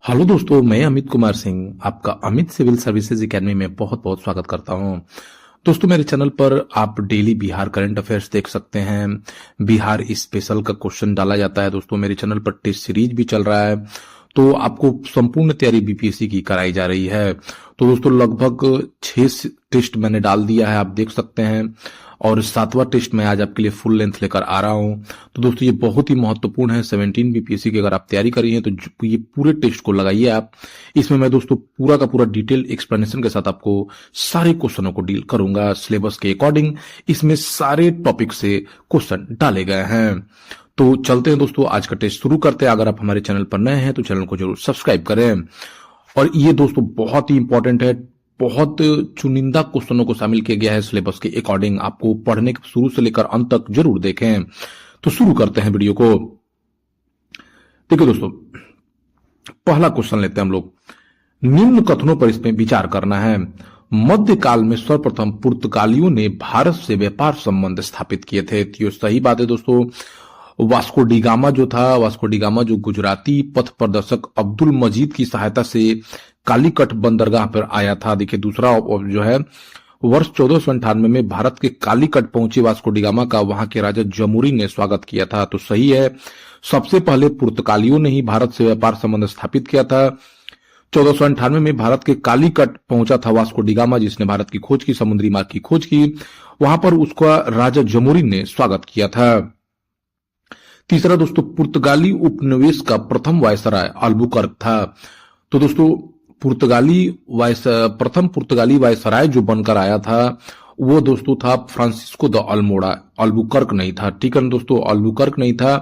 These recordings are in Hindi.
हेलो दोस्तों, मैं अमित कुमार सिंह आपका अमित सिविल सर्विसेज एकेडमी में बहुत बहुत स्वागत करता हूं। दोस्तों, मेरे चैनल पर आप डेली बिहार करंट अफेयर्स देख सकते हैं। बिहार स्पेशल का क्वेश्चन डाला जाता है। दोस्तों, मेरे चैनल पर टेस्ट सीरीज भी चल रहा है, तो आपको संपूर्ण तैयारी बीपीएससी की कराई जा रही है। तो दोस्तों, लगभग 6 टेस्ट मैंने डाल दिया है, आप देख सकते हैं, और 7वां टेस्ट मैं आज आपके लिए फुल लेंथ लेकर आ रहा हूं। तो दोस्तों, ये बहुत ही महत्वपूर्ण है। 17 बीपीएससी की अगर आप तैयारी कर रही हैं तो ये पूरे टेस्ट को लगाइए आप। इसमें मैं दोस्तों पूरा का पूरा डिटेल एक्सप्लेनेशन के साथ आपको सारे क्वेश्चनों को डील करूंगा सिलेबस के अकॉर्डिंग। इसमें सारे टॉपिक से क्वेश्चन डाले गए हैं। तो चलते हैं दोस्तों, आज का टेस्ट शुरू करते हैं। अगर आप हमारे चैनल पर नए हैं तो चैनल को जरूर सब्सक्राइब करें। और ये दोस्तों बहुत ही इंपॉर्टेंट है, बहुत चुनिंदा क्वेश्चनों को शामिल किया गया है सिलेबस के अकॉर्डिंग। आपको पढ़ने के शुरू से लेकर अंत तक जरूर देखें। तो शुरू करते हैं वीडियो को। देखिए दोस्तों, पहला क्वेश्चन लेते हैं हम लोग। निम्न कथनों पर इसमें विचार करना है। मध्यकाल में सर्वप्रथम पुर्तगालियों ने भारत से व्यापार संबंध स्थापित किए थे। तो ये सही बात है दोस्तों। वास्को डी गामा जो गुजराती पथ प्रदर्शक अब्दुल मजीद की सहायता से कालीकट बंदरगाह पर आया था। देखिए, दूसरा जो है, वर्ष 1498 में भारत के कालीकट पहुंचे वास्को डी गामा का वहां के राजा जमुरी ने स्वागत किया था। तो सही है, सबसे पहले पुर्तगालियों ने ही भारत से व्यापार संबंध स्थापित किया था। 1498 में भारत के कालीकट पहुंचा था वास्को डी गामा, जिसने भारत की खोज की, समुद्री मार्ग की खोज की। वहां पर उसका राजा जमुरी ने स्वागत किया था। तीसरा दोस्तों, पुर्तगाली उपनिवेश का प्रथम वायसराय अल्बुकर्क था। तो दोस्तों, प्रथम पुर्तगाली वायसराय जो बनकर आया था वो दोस्तों था फ्रांसिस्को द अल्मोड़ा, अल्बुकर्क नहीं था। ठीक है दोस्तों, अल्बुकर्क नहीं था।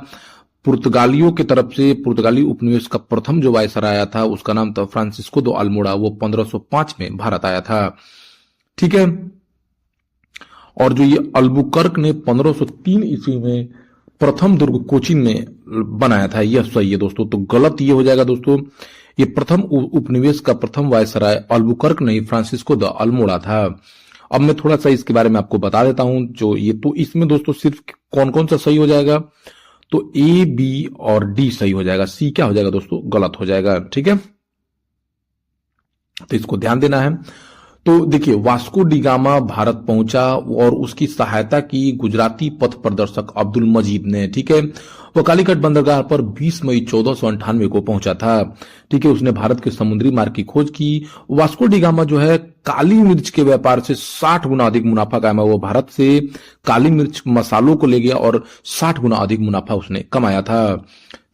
पुर्तगालियों की तरफ से पुर्तगाली उपनिवेश का प्रथम जो वायसराय आया था उसका नाम था फ्रांसिस्को द अल्मोड़ा। वो 1505 में भारत आया था। ठीक है, और जो ये अल्बुकर्क ने 1503 ईस्वी में प्रथम दुर्ग कोचीन में बनाया था, यह सही है दोस्तों। तो गलत ये हो जाएगा दोस्तों, ये प्रथम उपनिवेश का प्रथम वायसराय अल्बुकर्क नहीं, फ्रांसिस्को द अल्मोड़ा था। अब मैं थोड़ा सा इसके बारे में आपको बता देता हूं। जो ये, तो इसमें दोस्तों सिर्फ कौन कौन सा सही हो जाएगा, तो ए, बी और डी सही हो जाएगा। सी क्या हो जाएगा दोस्तों, गलत हो जाएगा। ठीक है, तो इसको ध्यान देना है। तो देखिए, वास्को डी गामा भारत पहुंचा और उसकी सहायता की गुजराती पथ प्रदर्शक अब्दुल मजीद ने। ठीक है, वो कालीकट बंदरगाह पर 20 मई 1498 को पहुंचा था। ठीक है, उसने भारत के समुद्री मार्ग की खोज की। वास्को डी गामा जो है काली मिर्च के व्यापार से 60 गुना अधिक मुनाफा कायमा। वो भारत से काली मिर्च मसालों को ले गया और 60 गुना अधिक मुनाफा उसने कमाया था।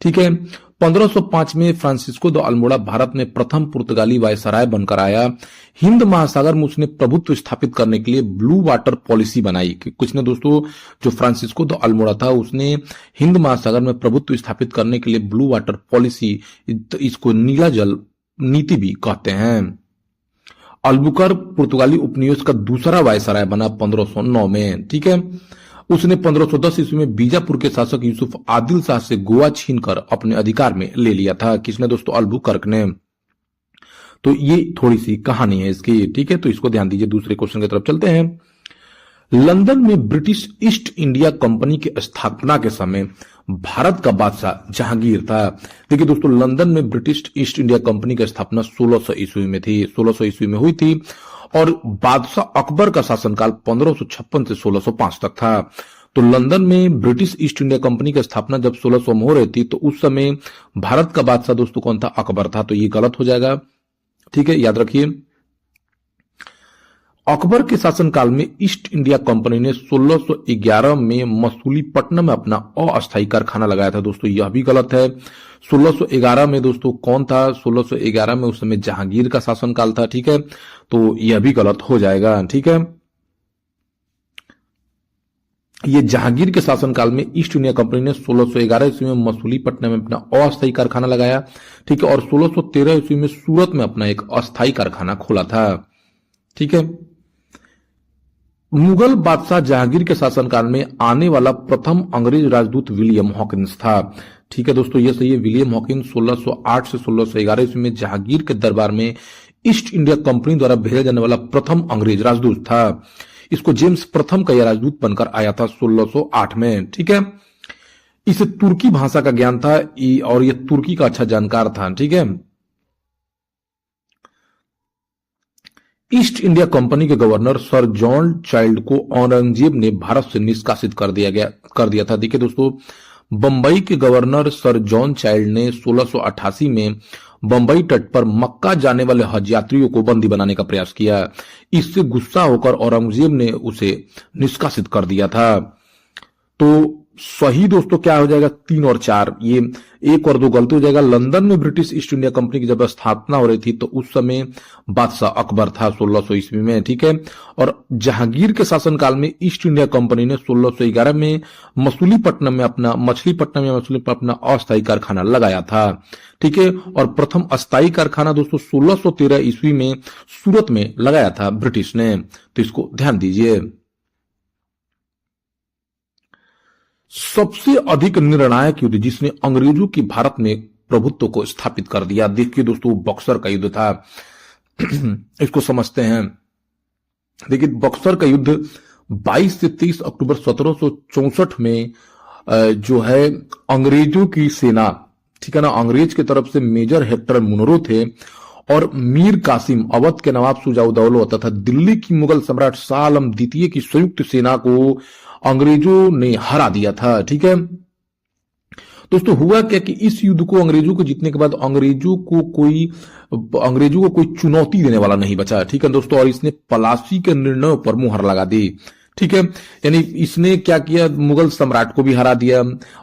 ठीक है, 1505 में फ्रांसिस्को द अल्मोड़ा भारत में प्रथम पुर्तगाली वायसराय बनकर आया। हिंद महासागर में उसने प्रभुत्व स्थापित करने के लिए ब्लू वाटर पॉलिसी बनाई। कुछ ने दोस्तों, जो फ्रांसिस्को द अल्मोड़ा था उसने हिंद महासागर में प्रभुत्व स्थापित करने के लिए ब्लू वाटर पॉलिसी, इसको नीला जल नीति भी कहते हैं। अल्बुकर्क पुर्तगाली उपनिवेश का दूसरा वायसराय बना 1509 में। ठीक है, उसने 1510 ईस्वी में बीजापुर के शासक यूसुफ आदिल शाह से गोवा छीनकर अपने अधिकार में ले लिया था। किसने दोस्तों, अल्बुकर्क ने। तो ये थोड़ी सी कहानी है इसकी। ठीक है, तो इसको ध्यान दीजिए। दूसरे क्वेश्चन की तरफ चलते हैं। लंदन में ब्रिटिश ईस्ट इंडिया कंपनी की स्थापना के समय भारत का बादशाह जहांगीर था। देखिए दोस्तों, लंदन में ब्रिटिश ईस्ट इंडिया कंपनी की स्थापना 1600 ईस्वी में थी, 1600 ईस्वी में हुई थी। और बादशाह अकबर का शासनकाल 1556 से 1605 तक था। तो लंदन में ब्रिटिश ईस्ट इंडिया कंपनी की स्थापना जब 1600 में हो रही थी, तो उस समय भारत का बादशाह दोस्तों कौन था, अकबर था। तो ये गलत हो जाएगा। ठीक है, याद रखिए। अकबर के शासनकाल में ईस्ट इंडिया कंपनी ने 1611 में मसूलीपट्टनम में अपना अस्थायी कारखाना लगाया था। दोस्तों, यह भी गलत है। 1611 में दोस्तों कौन था, 1611 में उस समय जहांगीर का शासनकाल था। ठीक है, तो यह भी गलत हो जाएगा। ठीक है, ये जहांगीर के शासनकाल में ईस्ट इंडिया कंपनी ने 1611 ईस्वी में मसूलीपट्टनम में अपना अस्थायी कारखाना लगाया। ठीक है, और 1613 ईस्वी में सूरत में अपना एक अस्थायी कारखाना खोला था। ठीक है, मुगल बादशाह जहांगीर के शासनकाल में आने वाला प्रथम अंग्रेज राजदूत विलियम हॉकिंस था। ठीक है दोस्तों, यह सही है। विलियम हॉकिंस 1608 से 1611 ईस्वी में जहांगीर के दरबार में ईस्ट इंडिया कंपनी द्वारा भेजा जाने वाला प्रथम अंग्रेज राजदूत था। इसको जेम्स प्रथम का यह राजदूत बनकर आया था 1608 में। ठीक है, इसे तुर्की भाषा का ज्ञान था और यह तुर्की का अच्छा जानकार था। ठीक है, ईस्ट इंडिया कंपनी के गवर्नर सर जॉन चाइल्ड को औरंगजेब ने भारत से निष्कासित कर दिया था। देखिए दोस्तों, बंबई के गवर्नर सर जॉन चाइल्ड ने 1688 में बंबई तट पर मक्का जाने वाले हज यात्रियों को बंदी बनाने का प्रयास किया। इससे गुस्सा होकर औरंगजेब ने उसे निष्कासित कर दिया था। तो सही दोस्तों क्या हो जाएगा, 3 और 4, ये 1 और 2 गलती हो जाएगा। लंदन में ब्रिटिश ईस्ट इंडिया कंपनी की जब स्थापना हो रही थी तो उस समय बादशाह अकबर था 1600 ईस्वी में, ठीक है। और जहांगीर के शासनकाल में ईस्ट इंडिया कंपनी ने 1611 में मछलीपट्टनम में अपना अस्थायी कारखाना लगाया था, ठीक है। और प्रथम अस्थायी कारखाना दोस्तों 1613 ईस्वी में सूरत में लगाया था ब्रिटिश ने, तो इसको ध्यान दीजिए। सबसे अधिक निर्णायक युद्ध जिसने अंग्रेजों की भारत में प्रभुत्व को स्थापित कर दिया, देखिए दोस्तों, बक्सर का युद्ध था। इसको समझते हैं। देखिए, बक्सर का युद्ध 22 से 30 अक्टूबर 1764 में जो है अंग्रेजों की सेना, ठीक है ना, अंग्रेज की तरफ से मेजर हेक्टर मुनरो थे और मीर कासिम, अवध के नवाब शुजाउद्दौला तथा दिल्ली की मुगल सम्राट शाह आलम द्वितीय की संयुक्त सेना को अंग्रेजों ने हरा दिया था, ठीक है। दोस्तों हुआ क्या कि इस युद्ध को अंग्रेजों को जीतने के बाद अंग्रेजों को कोई चुनौती देने वाला नहीं बचा, ठीक है दोस्तों। और इसने पलासी के निर्णय पर मुहर लगा दी, ठीक है। यानी इसने क्या किया, मुगल सम्राट को भी हरा दिया,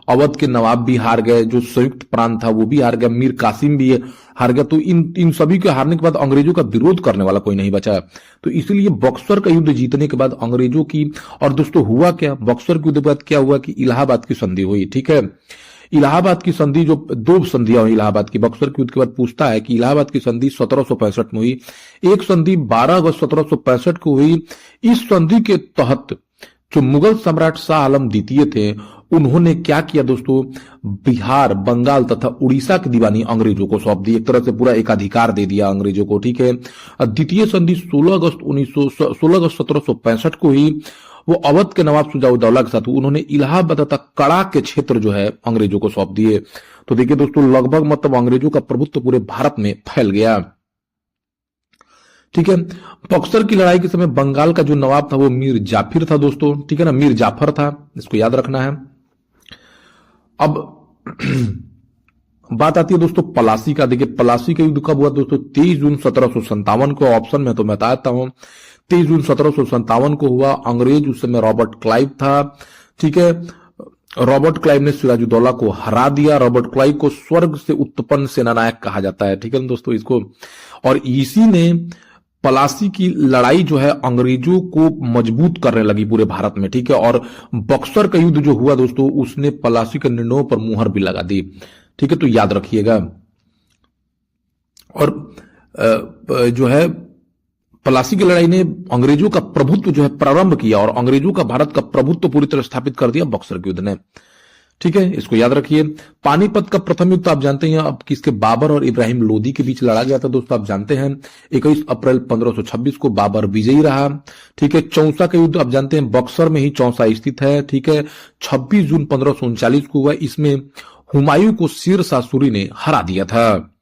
अवध के नवाब भी हार गए, जो संयुक्त प्रांत था वो भी हार गया, मीर कासिम भी हार गया। तो इन सभी के हारने के बाद अंग्रेजों का विरोध करने वाला कोई नहीं बचा। तो इसलिए बक्सर का युद्ध जीतने के बाद अंग्रेजों की, और दोस्तों हुआ क्या, बक्सर के युद्ध के बाद क्या हुआ कि इलाहाबाद की संधि हुई, ठीक है। इलाहाबाद की संधि, जो 2 संधियां हुई इलाहाबाद की, बक्सर के युद्ध के बाद पूछता है कि इलाहाबाद की संधि 1765 में हुई, एक संधि 12 अगस्त 1765 को हुई। इस संधि के तहत जो मुगल सम्राट शाह आलम द्वितीय थे, उन्होंने क्या किया दोस्तों, बिहार, बंगाल तथा उड़ीसा की दीवानी अंग्रेजों को सौंप दी, एक तरह से पूरा एकाधिकार दे दिया अंग्रेजों को, ठीक है। द्वितीय संधि 16 अगस्त 1765 को हुई। वो अवध के नवाब शुजाउद्दौला के साथ उन्होंने इलाहाबाद तथा कड़ा के क्षेत्र जो है अंग्रेजों को सौंप दिए। तो देखिए दोस्तों, लगभग मतलब अंग्रेजों का प्रभुत्व पूरे भारत में फैल गया, ठीक है। बक्सर की लड़ाई के समय बंगाल का जो नवाब था वो मीर जाफिर था दोस्तों, ठीक है ना, मीर जाफर था, इसको याद रखना है। अब बात आती है दोस्तों पलासी का। देखिए, पलासी का युद्ध कब हुआ दोस्तों, 23 जून 1757 को, ऑप्शन में तो मैं बताता हूं, 23 जून 1757 को हुआ। अंग्रेज उस समय रॉबर्ट क्लाइव था, ठीक है। रॉबर्ट क्लाइव ने सिराजुद्दौला को हरा दिया। रॉबर्ट क्लाइव को स्वर्ग से उत्पन्न सेनानायक कहा जाता है, ठीक है दोस्तों इसको। और इसी ने पलासी की लड़ाई जो है अंग्रेजों को मजबूत करने लगी पूरे भारत में, ठीक है। और बक्सर का युद्ध जो हुआ दोस्तों, उसने पलासी के निर्णयों पर मुहर भी लगा दी, ठीक है, तो याद रखिएगा। और जो है पलासी की लड़ाई ने अंग्रेजों का प्रभुत्व जो है प्रारंभ किया और अंग्रेजों का भारत का प्रभुत्व पूरी तरह स्थापित कर दिया बक्सर के युद्ध ने, ठीक है, इसको याद रखिए। पानीपत का प्रथम युद्ध आप जानते हैं, अब किसके, बाबर और इब्राहिम लोदी के बीच लड़ा गया था दोस्तों, आप जानते हैं। 21 अप्रैल 1526 को बाबर विजयी रहा, ठीक है। चौसा का युद्ध आप जानते हैं, बक्सर में ही चौसा स्थित है, ठीक है। 26 जून 1539 को हुआ। इसमें हुमायूं को शेर शाह सूरी ने हरा दिया था।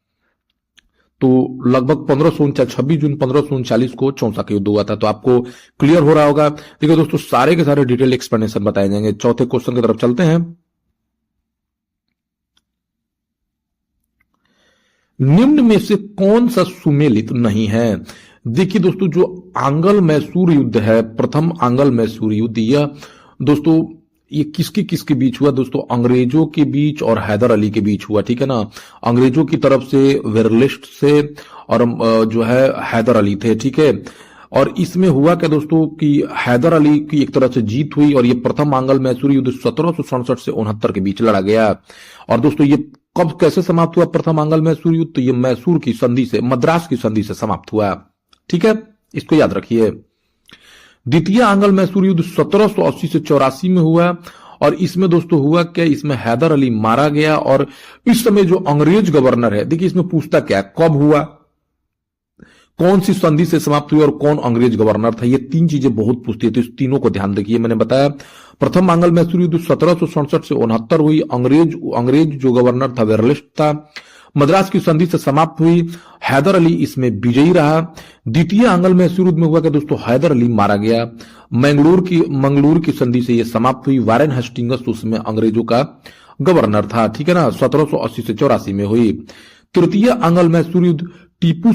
तो लगभग 26 जून 1539 को चौसा का युद्ध हुआ था। तो आपको क्लियर हो रहा होगा। देखिए दोस्तों, सारे के सारे डिटेल एक्सप्लेनेशन बताए जाएंगे। चौथे क्वेश्चन की तरफ चलते हैं। निम्न में से कौन सा सुमेलित नहीं है। देखिए दोस्तों, जो आंगल मैसूर युद्ध है, प्रथम आंगल मैसूर युद्ध, यह दोस्तों ये किसके बीच हुआ दोस्तों, अंग्रेजों के बीच और हैदर अली के बीच हुआ, ठीक है ना। अंग्रेजों की तरफ से वेरलिस्ट से और जो है हैदर अली थे, ठीक है। और इसमें हुआ क्या दोस्तों कि हैदर अली की एक तरह से जीत हुई और ये प्रथम आंगल मैसूर युद्ध 1767 से 69 के बीच लड़ा गया। और दोस्तों ये कब कैसे समाप्त हुआ प्रथम आंगल मैसूर युद्ध, तो ये मैसूर की संधि से, मद्रास की संधि से समाप्त हुआ, ठीक है, इसको याद रखिए। द्वितीय आंगल मैसूर युद्ध 1780 से 84 में हुआ और इसमें दोस्तों हुआ क्या, इसमें हैदर अली मारा गया। और इस समय जो अंग्रेज गवर्नर है, देखिए इसमें पूछता क्या, कब हुआ, कौन सी संधि से समाप्त हुई और कौन अंग्रेज गवर्नर था, ये 3 चीजें बहुत पूछती है, तो इस तीनों को ध्यान रखिए। मैंने बताया प्रथम आंगल मैसूर युद्ध 1767 से 69 हुई। अंग्रेज जो गवर्नर था वेरलिस्ट था। मद्रास की संधि से समाप्त हुई। हैदर अली इसमें विजयी रहा। द्वितीय आंग्ल मैसूर युद्ध में हुआ कि दोस्तों हैदर अली मारा गया। मंगलूर की संधि से यह समाप्त हुई। वारेन हेस्टिंग्स उसमें अंग्रेजों का गवर्नर था, ठीक है ना, 1780 से 84 में हुई। तृतीय आंग्ल मैसूर युद्ध टीपू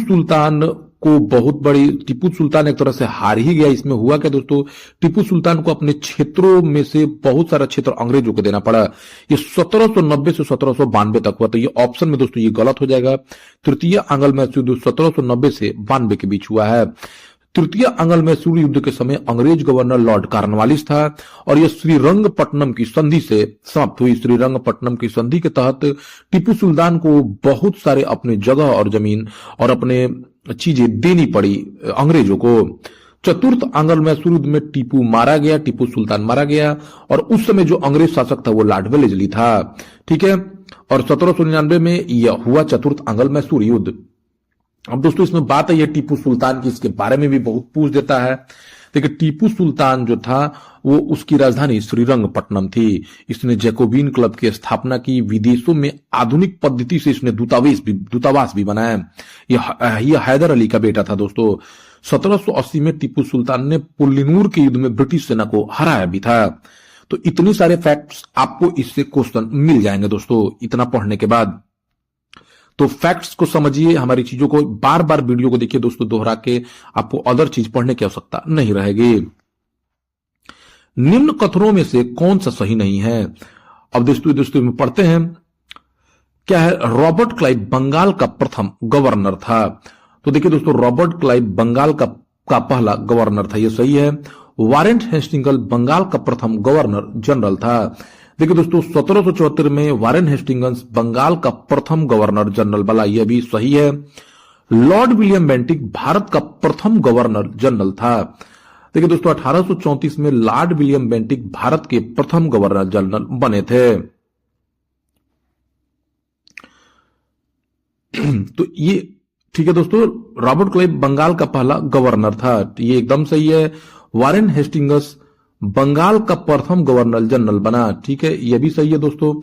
सुल्तान एक तरह से हार ही गया। इसमें हुआ क्या दोस्तों, टीपू सुल्तान को अपने क्षेत्रों में से बहुत सारा क्षेत्र अंग्रेजों को देना पड़ा। ये 1790 से 1792 तक हुआ। तो ये ऑप्शन में दोस्तों ये गलत हो जाएगा। तृतीय आंग्ल मैसूर युद्ध 1790 से 92 के बीच हुआ है। तृतीय आंग्ल मैसूर युद्ध के समय अंग्रेज गवर्नर लॉर्ड कॉर्नवालिस था और यह श्रीरंगपट्टनम की संधि से समाप्त हुई। श्रीरंगपट्टनम की संधि के तहत टीपू सुल्तान को बहुत सारे अपने जगह और जमीन और अपने चीजें देनी पड़ी अंग्रेजों को। चतुर्थ आंग्ल मैसूर युद्ध में टीपू सुल्तान मारा गया और उस समय जो अंग्रेज शासक था वो लॉर्ड वेलेस्ली था, ठीक है। और 1799 में यह हुआ चतुर्थ आंग्ल मैसूर युद्ध। अब दोस्तों इसमें बात है ये टीपू सुल्तान की, इसके बारे में भी बहुत पूछ देता है। देखिए टीपू सुल्तान जो था वो उसकी राजधानी श्रीरंगपट्टनम थी। इसने जैकोबिन क्लब की स्थापना की। विदेशों में आधुनिक पद्धति से इसने दूतावास भी बनाया। यह हैदर अली का बेटा था दोस्तों। 1780 में टीपू सुल्तान ने पुल्लिनूर के युद्ध में ब्रिटिश सेना को हराया भी था। तो इतने सारे फैक्ट्स आपको इससे क्वेश्चन मिल जाएंगे दोस्तों इतना पढ़ने के बाद। तो फैक्ट्स को समझिए, हमारी चीजों को बार बार वीडियो को देखिए दोस्तों दोहरा के, आपको अदर चीज पढ़ने की आवश्यकता नहीं रहेगी। निम्न कथनों में से कौन सा सही नहीं है। अब दोस्तों में पढ़ते हैं क्या है। रॉबर्ट क्लाइव बंगाल का प्रथम गवर्नर था। तो देखिए दोस्तों रॉबर्ट क्लाइव बंगाल का पहला गवर्नर था, यह सही है। वारेन हेस्टिंग्स बंगाल का प्रथम गवर्नर जनरल था। देखिए दोस्तों 1774 में वारेन हेस्टिंग्स बंगाल का प्रथम गवर्नर जनरल बना, यह भी सही है। लॉर्ड विलियम बेंटिक भारत का प्रथम गवर्नर जनरल था। देखिए दोस्तों 1834 में लॉर्ड विलियम बेंटिक भारत के प्रथम गवर्नर जनरल बने थे। तो ये ठीक है दोस्तों, रॉबर्ट क्लाइव बंगाल का पहला गवर्नर था, ये एकदम सही है। वारेन हेस्टिंग्स बंगाल का प्रथम गवर्नर जनरल बना, ठीक है, यह भी सही है दोस्तों।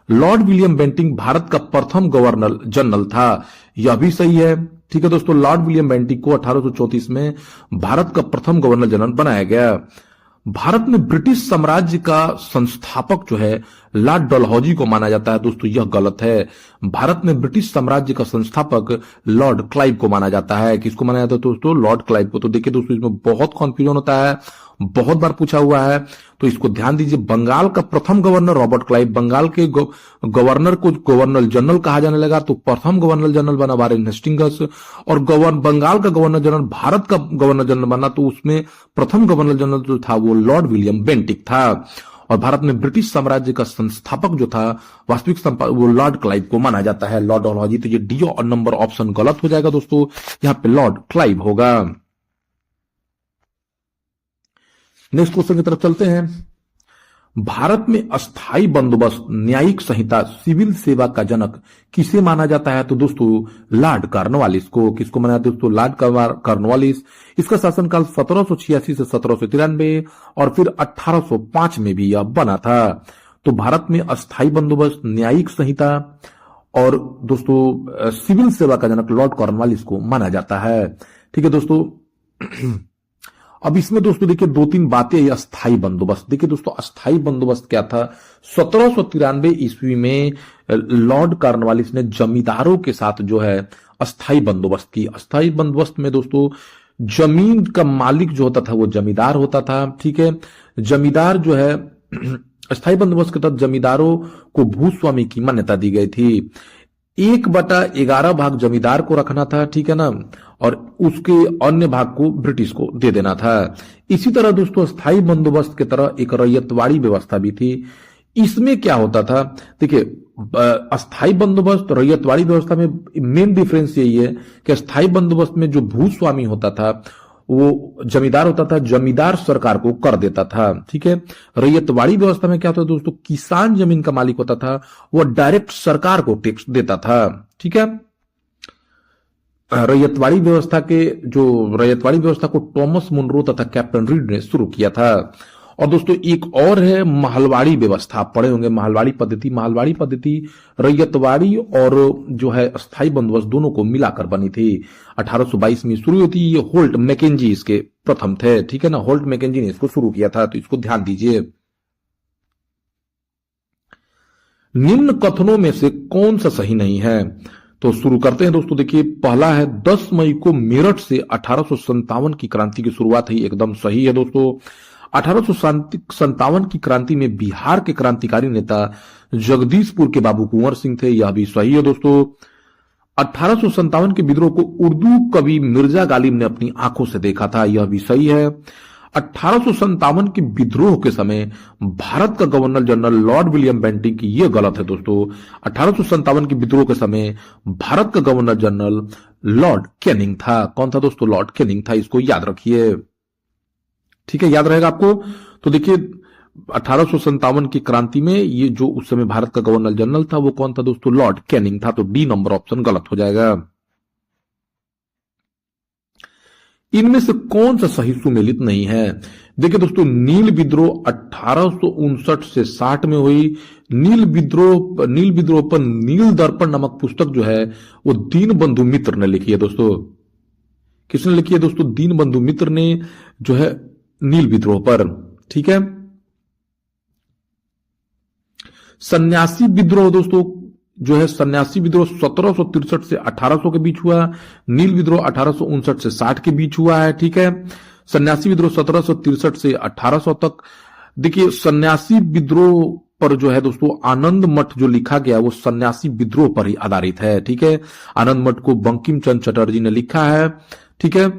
लॉर्ड विलियम बेंटिक भारत का प्रथम गवर्नर जनरल था, यह भी सही है, ठीक है दोस्तों। लॉर्ड विलियम बेंटिक को 1834 में भारत का प्रथम गवर्नर जनरल बनाया गया। भारत में ब्रिटिश साम्राज्य का संस्थापक जो है लॉर्ड डलहौजी को माना जाता है दोस्तों, यह गलत है। भारत में ब्रिटिश साम्राज्य का संस्थापक लॉर्ड क्लाइव को माना जाता है। किसको माना जाता है दोस्तों, लॉर्ड क्लाइव को। तो देखिए दोस्तों इसमें बहुत कंफ्यूजन होता है, बहुत बार पूछा हुआ है, तो इसको ध्यान दीजिए। बंगाल का प्रथम गवर्नर रॉबर्ट क्लाइव, बंगाल के गवर्नर को गवर्नर जनरल कहा जाने लगा, तो प्रथम गवर्नर जनरल बना वारेन हेस्टिंग्स। और बंगाल का गवर्नर जनरल भारत का गवर्नर जनरल बना, तो उसमें प्रथम गवर्नर जनरल जो था वो लॉर्ड विलियम बेंटिक था। और भारत में ब्रिटिश साम्राज्य का संस्थापक जो था वास्तविक संस्थापक वो लॉर्ड क्लाइव को माना जाता है, लॉर्ड डलहौजी। तो ये डी और नंबर ऑप्शन गलत हो जाएगा दोस्तों, यहां पे लॉर्ड क्लाइव होगा। नेक्स्ट क्वेश्चन की तरफ चलते हैं। भारत में अस्थाई बंदोबस्त न्यायिक संहिता सिविल सेवा का जनक किसे माना जाता है, तो दोस्तों लॉर्ड कॉर्नवालिस को। किसको माना जाता है दोस्तों, लॉर्ड कॉर्नवालिस। इसका शासनकाल 1786 से 1793 और फिर 1805 में भी यह बना था। तो भारत में अस्थाई बंदोबस्त, न्यायिक संहिता और दोस्तों सिविल सेवा का जनक लॉर्ड कॉर्नवालिस को माना जाता है, ठीक है दोस्तों। अब इसमें दोस्तों देखिए दो तीन बातें। अस्थाई बंदोबस्त, देखिए दोस्तों अस्थाई बंदोबस्त क्या था। 1793 ईस्वी में लॉर्ड कॉर्नवालिस ने जमींदारों के साथ जो है अस्थाई बंदोबस्त की। अस्थाई बंदोबस्त में दोस्तों जमीन का मालिक जो होता था वो जमींदार होता था, ठीक है। जमींदार जो है अस्थाई बंदोबस्त के तहत जमींदारों को भूस्वामी की मान्यता दी गई थी। 1/11 भाग जमींदार को रखना था, ठीक है ना, और उसके अन्य भाग को ब्रिटिश को दे देना था। इसी तरह दोस्तों स्थायी बंदोबस्त की तरह एक रैयतवाड़ी व्यवस्था भी थी। इसमें क्या होता था, देखिए अस्थाई बंदोबस्त रैयतवाड़ी व्यवस्था में मेन डिफरेंस यही है कि स्थायी बंदोबस्त में जो भूस्वामी होता था वो जमींदार होता था, जमींदार सरकार को कर देता था, ठीक है। रैयतवाड़ी व्यवस्था में क्या होता था दोस्तों, किसान जमीन का मालिक होता था, वो डायरेक्ट सरकार को टैक्स देता था, ठीक है। रैयतवाड़ी व्यवस्था को टॉमस मुनरो तथा कैप्टन रीड ने शुरू किया था। और दोस्तों एक और है महलवाड़ी व्यवस्था, आप पढ़े होंगे महलवाड़ी पद्धति। महलवाड़ी पद्धति रैयतवाड़ी और जो है स्थायी बंदोबस्त दोनों को मिलाकर बनी थी। 1822 में शुरू होती। ये होल्ट मैकेंजी इसके प्रथम थे, ठीक है ना, होल्ट मैकेंजी ने इसको शुरू किया था, तो इसको ध्यान दीजिए। निम्न कथनों में से कौन सा सही नहीं है, तो शुरू करते हैं दोस्तों। देखिए पहला है 10 मई को मेरठ से 1857 की क्रांति की शुरुआत हुई, एकदम सही है दोस्तों। 1857 की क्रांति में बिहार के क्रांतिकारी नेता जगदीशपुर के बाबू कुंवर सिंह थे, यह भी सही है दोस्तों। 1857 के विद्रोह को उर्दू कवि मिर्जा गालिब ने अपनी आंखों से देखा था, यह भी सही है। 1857 के विद्रोह के समय भारत का governor general Lord William Bentinck, यह गलत है दोस्तों। 1857 के विद्रोह के समय भारत का गवर्नर जनरल लॉर्ड कैनिंग था। कौन था दोस्तों? लॉर्ड कैनिंग था, इसको याद रखिए, ठीक है, याद रहेगा आपको। तो देखिए 1857 की क्रांति में ये जो उस समय भारत का गवर्नर जनरल था वो कौन था दोस्तों? लॉर्ड कैनिंग था। तो डी नंबर ऑप्शन गलत हो जाएगा। इनमें से कौन सा सही सुमेलित नहीं है? देखिए दोस्तों नील विद्रोह 1859 से 60 में हुई। नील विद्रोह पर नील दर्पण नामक पुस्तक जो है वो दीनबंधु मित्र ने लिखी है दोस्तों। किसने लिखी है दोस्तों? दीनबंधु मित्र ने जो है नील विद्रोह पर, ठीक है। सन्यासी विद्रोह दोस्तों जो है, सन्यासी विद्रोह 1763 से 1800 के बीच हुआ। नील विद्रोह 1859 से 60 के बीच हुआ है, ठीक है। सन्यासी विद्रोह 1763 से 1800 तक। देखिए सन्यासी विद्रोह पर जो है दोस्तों आनंद मठ जो लिखा गया वो सन्यासी विद्रोह पर ही आधारित है, ठीक है। आनंद मठ को बंकिम चंद्र चटर्जी ने लिखा है, ठीक है,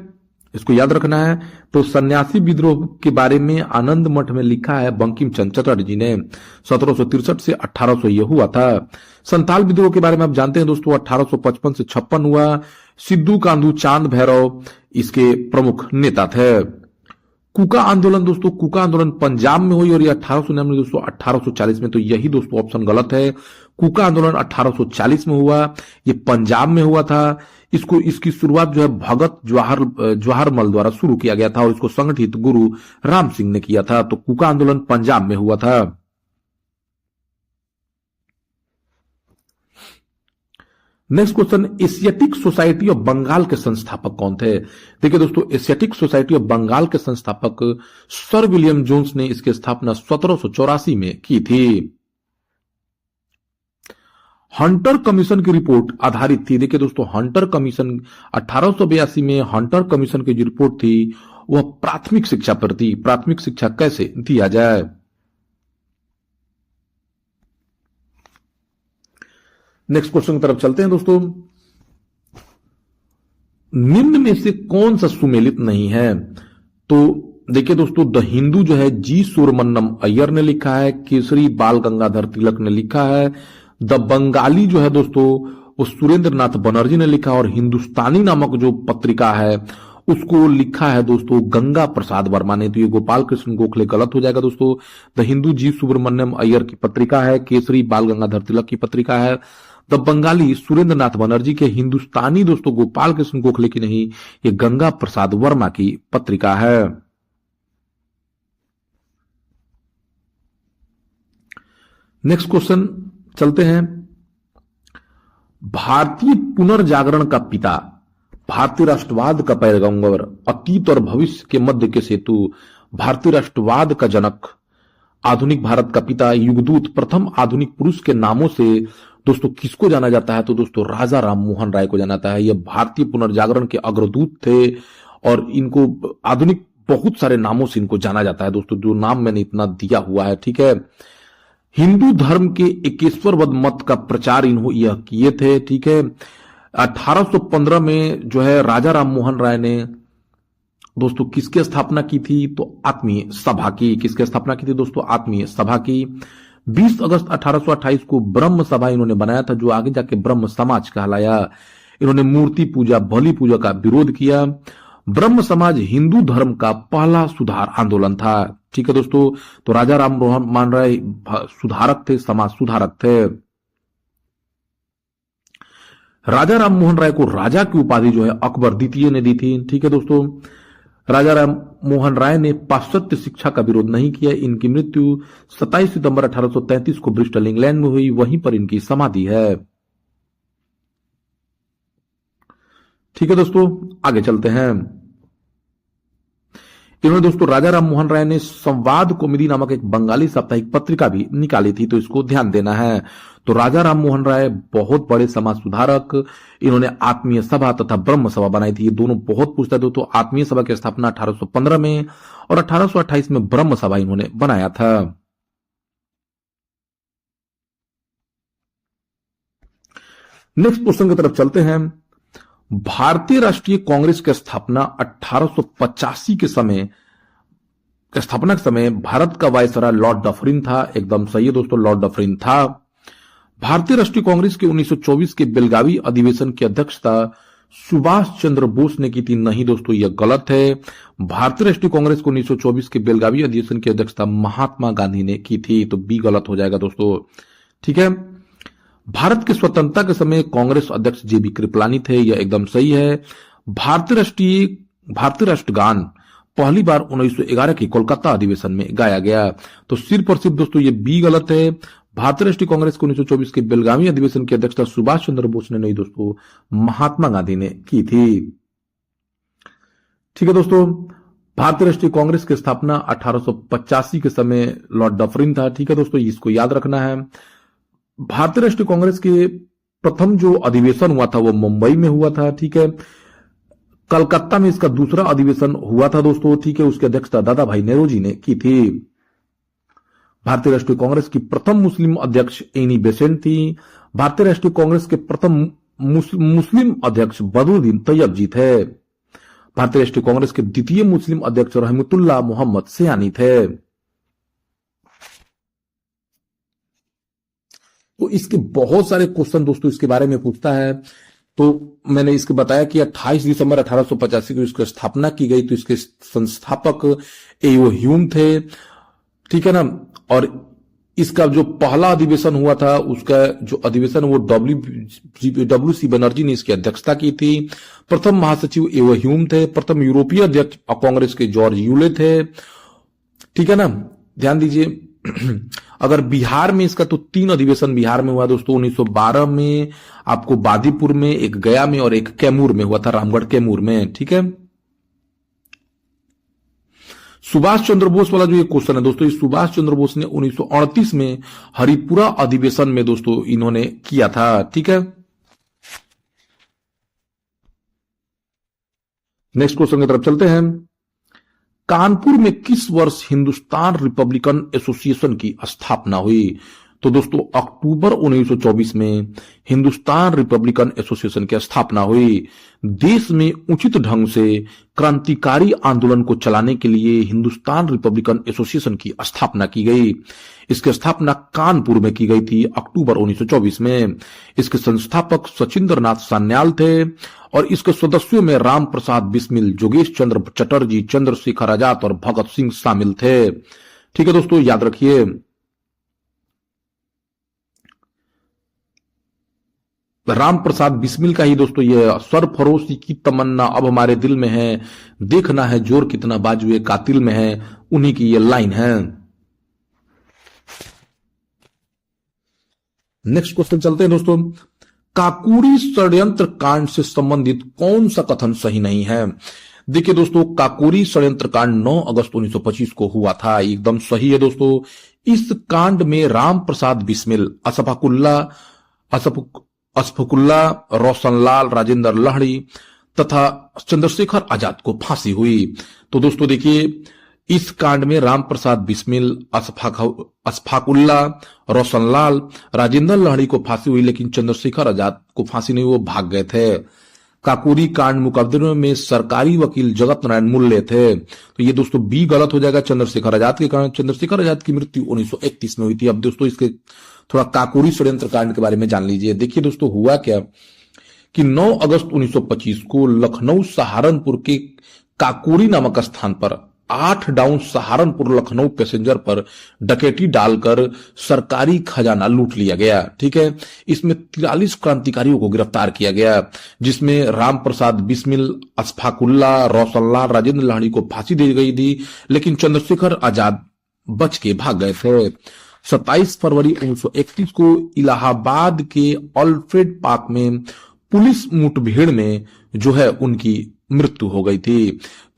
इसको याद रखना है। तो सन्यासी विद्रोह के बारे में आनंद मठ में लिखा है बंकिम चंद्र चटर्जी ने। 1763 से 1800 यह हुआ था। संताल विद्रोह के बारे में आप जानते हैं दोस्तों, 1855 से 56 हुआ। सिद्धू कांधू चांद भैरव इसके प्रमुख नेता थे। कुका आंदोलन दोस्तों, कुका आंदोलन पंजाब में हुई और ये 1899 में दोस्तों 1840 में, तो यही दोस्तों ऑप्शन गलत है। कुका आंदोलन 1840 में हुआ, ये पंजाब में हुआ था। इसकी शुरुआत जो है भगत जवाहरमल द्वारा शुरू किया गया था और इसको संगठित गुरु राम सिंह ने किया था। तो कुका आंदोलन पंजाब में हुआ था। Next question, Asiatic Society of Bengal के संस्थापक कौन थे? देखिए दोस्तों एशियाटिक सोसाइटी ऑफ बंगाल के संस्थापक सर विलियम जोन्स ने इसकी स्थापना 1784 में की थी। हंटर कमीशन की रिपोर्ट आधारित थी। देखिए दोस्तों हंटर कमीशन 1882 में हंटर कमीशन की जो रिपोर्ट थी वह प्राथमिक शिक्षा पर थी। प्राथमिक शिक्षा कैसे दिया जाए। नेक्स्ट क्वेश्चन की तरफ चलते हैं दोस्तों। निम्न में से कौन सा सुमेलित नहीं है? तो देखिए दोस्तों द हिंदू जो है जी सुब्रमण्यम अय्यर ने लिखा है। केसरी बाल गंगाधर तिलक ने लिखा है। द बंगाली जो है दोस्तों वो सुरेंद्र नाथ बनर्जी ने लिखा। और हिंदुस्तानी नामक जो पत्रिका है उसको लिखा है दोस्तों गंगा प्रसाद वर्मा ने। तो ये गोपाल कृष्ण गोखले गलत हो जाएगा दोस्तों। द हिंदू जी सुब्रमण्यम अय्यर की पत्रिका है। केसरी बाल गंगाधर तिलक की पत्रिका है। द बंगाली सुरेंद्र नाथ बनर्जी के। हिंदुस्तानी दोस्तों गोपाल कृष्ण गोखले की नहीं, ये गंगा प्रसाद वर्मा की पत्रिका है। नेक्स्ट क्वेश्चन चलते हैं। भारतीय पुनर्जागरण का पिता, भारतीय राष्ट्रवाद का पैगंबर, अतीत और भविष्य के मध्य के सेतु, भारतीय राष्ट्रवाद का जनक, आधुनिक भारत का पिता, युगदूत, प्रथम आधुनिक पुरुष के नामों से दोस्तों किसको जाना जाता है? तो दोस्तों राजा राम मोहन राय को जाना जाता है। ये भारतीय पुनर्जागरण के अग्रदूत थे और इनको आधुनिक बहुत सारे नामों से इनको जाना जाता है दोस्तों, जो नाम मैंने इतना दिया हुआ है, ठीक है। हिंदू धर्म के एकेश्वरवाद मत का प्रचार यह किए थे, ठीक है। 1815 में जो है राजा राम मोहन राय ने दोस्तों किसकी स्थापना की थी? तो आत्मीय सभा की। किसकी स्थापना की थी दोस्तों? आत्मीय सभा की। 20 अगस्त 1828 को ब्रह्म सभा इन्होंने बनाया था, जो आगे जाके ब्रह्म समाज कहलाया। इन्होंने मूर्ति पूजा, बलि पूजा का विरोध किया। ब्रह्म समाज हिंदू धर्म का पहला सुधार आंदोलन था, ठीक है दोस्तों। तो राजा राम मोहन राय सुधारक थे, समाज सुधारक थे। राजा राम मोहन राय को राजा की उपाधि जो है अकबर द्वितीय ने दी थी, ठीक है दोस्तों। राजा राम मोहन राय ने पाश्चात्य शिक्षा का विरोध नहीं किया। इनकी मृत्यु 27 सितंबर 1833 को ब्रिस्टल इंग्लैंड में हुई, वहीं पर इनकी समाधि है। ठीक है दोस्तों, आगे चलते हैं। इन्होंने दोस्तों राजा राम मोहन राय ने संवाद कौमुदी नामक एक बंगाली साप्ताहिक पत्रिका भी निकाली थी, तो इसको ध्यान देना है। तो राजा राम मोहन राय बहुत बड़े समाज सुधारक, इन्होंने आत्मीय सभा तथा ब्रह्म सभा बनाई थी। ये दोनों बहुत पूछता है दोस्तों। आत्मीय सभा की स्थापना 1815 में और 1828 में ब्रह्म सभा इन्होंने बनाया था। नेक्स्ट क्वेश्चन की तरफ चलते हैं। भारतीय राष्ट्रीय कांग्रेस की स्थापना 1885 के समय स्थापना के समय भारत का वायसराय लॉर्ड डफरिन था। एकदम सही है दोस्तों, लॉर्ड डफरिन था। भारतीय राष्ट्रीय कांग्रेस के 1924 के बेलगावी अधिवेशन की अध्यक्षता सुभाष चंद्र बोस ने की थी। नहीं दोस्तों, यह गलत है। भारतीय राष्ट्रीय कांग्रेस को 1924 के बेलगावी अधिवेशन की अध्यक्षता महात्मा गांधी ने की थी, तो बी गलत हो जाएगा दोस्तों। ठीक है। भारत की स्वतंत्रता के समय कांग्रेस अध्यक्ष जेबी कृपलानी थे, यह एकदम सही है। भारतीय राष्ट्रगान पहली बार 1911 के कोलकाता अधिवेशन में गाया गया। तो सिर्फ और सिर्फ दोस्तों ये बी गलत है। भारतीय राष्ट्रीय कांग्रेस को 1924 के बेलगावी अधिवेशन की अध्यक्षता सुभाष चंद्र बोस ने नहीं दोस्तों, महात्मा गांधी ने की थी। ठीक है दोस्तों, भारतीय राष्ट्रीय कांग्रेस की स्थापना 1885 के समय लॉर्ड डफरिन था। ठीक है दोस्तों, इसको याद रखना है। भारतीय राष्ट्रीय कांग्रेस के प्रथम जो अधिवेशन हुआ था वो मुंबई में हुआ था। ठीक है। कलकत्ता में इसका दूसरा अधिवेशन हुआ था दोस्तों। ठीक है। उसकी अध्यक्षता दादा भाई नेहरू ने की थी। भारतीय राष्ट्रीय कांग्रेस की प्रथम मुस्लिम अध्यक्ष एनी बेसेंट थी। भारतीय राष्ट्रीय कांग्रेस के प्रथम मुस्लिम अध्यक्ष बदरुद्दीन तैयब जी थे। भारतीय राष्ट्रीय कांग्रेस के द्वितीय मुस्लिम अध्यक्ष रहमतुल्लाह मोहम्मद सयानी थे। तो इसके बहुत सारे क्वेश्चन दोस्तों इसके बारे में पूछता है। तो मैंने इसके बताया कि 28 दिसंबर 1885 को इसकी स्थापना की गई। तो इसके संस्थापक एओ ह्यूम थे। ठीक है ना। और इसका जो पहला अधिवेशन हुआ था, उसका जो अधिवेशन वो डब्ल्यू सी बनर्जी ने इसकी अध्यक्षता की थी। प्रथम महासचिव एओ ह्यूम थे। प्रथम यूरोपीय अध्यक्ष कांग्रेस के जॉर्ज यूले थे। ठीक है ना। ध्यान दीजिए। अगर बिहार में इसका तो 3 अधिवेशन बिहार में हुआ दोस्तों। 1912 में आपको बादीपुर में, एक गया में और एक कैमूर में हुआ था, रामगढ़ कैमूर में। ठीक है। सुभाष चंद्र बोस वाला जो ये क्वेश्चन है दोस्तों, सुभाष चंद्र बोस ने 1938 में हरिपुरा अधिवेशन में दोस्तों इन्होंने किया था। ठीक है। नेक्स्ट क्वेश्चन की तरफ चलते हैं। कानपुर में किस वर्ष हिंदुस्तान रिपब्लिकन एसोसिएशन की स्थापना हुई? तो दोस्तों अक्टूबर 1924 में हिंदुस्तान रिपब्लिकन एसोसिएशन की स्थापना हुई। देश में उचित ढंग से क्रांतिकारी आंदोलन को चलाने के लिए हिंदुस्तान रिपब्लिकन एसोसिएशन की स्थापना की गई। इसकी स्थापना कानपुर में की गई थी अक्टूबर 1924 में। इसके संस्थापक सचिंद्र नाथ सान्याल थे और इसके सदस्यों में राम प्रसाद बिस्मिल, जोगेश चंद्र चटर्जी, चंद्रशेखर आजाद और भगत सिंह शामिल थे। ठीक है दोस्तों, याद रखिए। राम प्रसाद बिस्मिल का ही दोस्तों ये सरफरोशी की तमन्ना अब हमारे दिल में है, देखना है जोर कितना बाजुए कातिल में है, उन्हीं की ये लाइन है। नेक्स्ट क्वेश्चन चलते हैं दोस्तों। काकोरी षड्यंत्र कांड से संबंधित कौन सा कथन सही नहीं है? देखिए दोस्तों, काकोरी षड्यंत्र कांड 9 अगस्त 1925 को हुआ था, एकदम सही है दोस्तों। इस कांड में राम प्रसाद बिस्मिल, अशफाकुल्ला, रोशनलाल, राजेंद्र लहड़ी तथा चंद्रशेखर आजाद को फांसी हुई। तो दोस्तों देखिए, इस कांड में राम प्रसाद बिस्मिल, अशफाकुल्ला, रोशनलाल, राजेंद्र लहड़ी को फांसी हुई, लेकिन चंद्रशेखर आजाद को फांसी नहीं, वो भाग गए थे। काकोरी कांड मुकदमे में सरकारी वकील जगत नारायण मूल्य थे। तो ये दोस्तों बी गलत हो जाएगा चंद्रशेखर आजाद के कारण। चंद्रशेखर आजाद की मृत्यु 1931 में हुई थी। अब दोस्तों इसके थोड़ा काकोरी षड्यंत्र कांड के बारे में जान लीजिए। देखिए दोस्तों, हुआ क्या कि 9 अगस्त 1925 को लखनऊ सहारनपुर के काकोरी नामक स्थान पर 8 डाउन सहारनपुर लखनऊ पैसेंजर पर डकैती डालकर सरकारी खजाना लूट लिया गया। ठीक है, इसमें 43 क्रांतिकारियों को गिरफ्तार किया गया, जिसमें राम प्रसाद बिस्मिल, अशफाकुल्ला, रोशनलाल, राजेंद्र लाहिड़ी को फांसी दी गई थी, लेकिन चंद्रशेखर आजाद बच के भाग गए थे। 27 फरवरी 1931 को इलाहाबाद के अल्फ्रेड पार्क में पुलिस मुठभेड़ में जो है उनकी मृत्यु हो गई थी।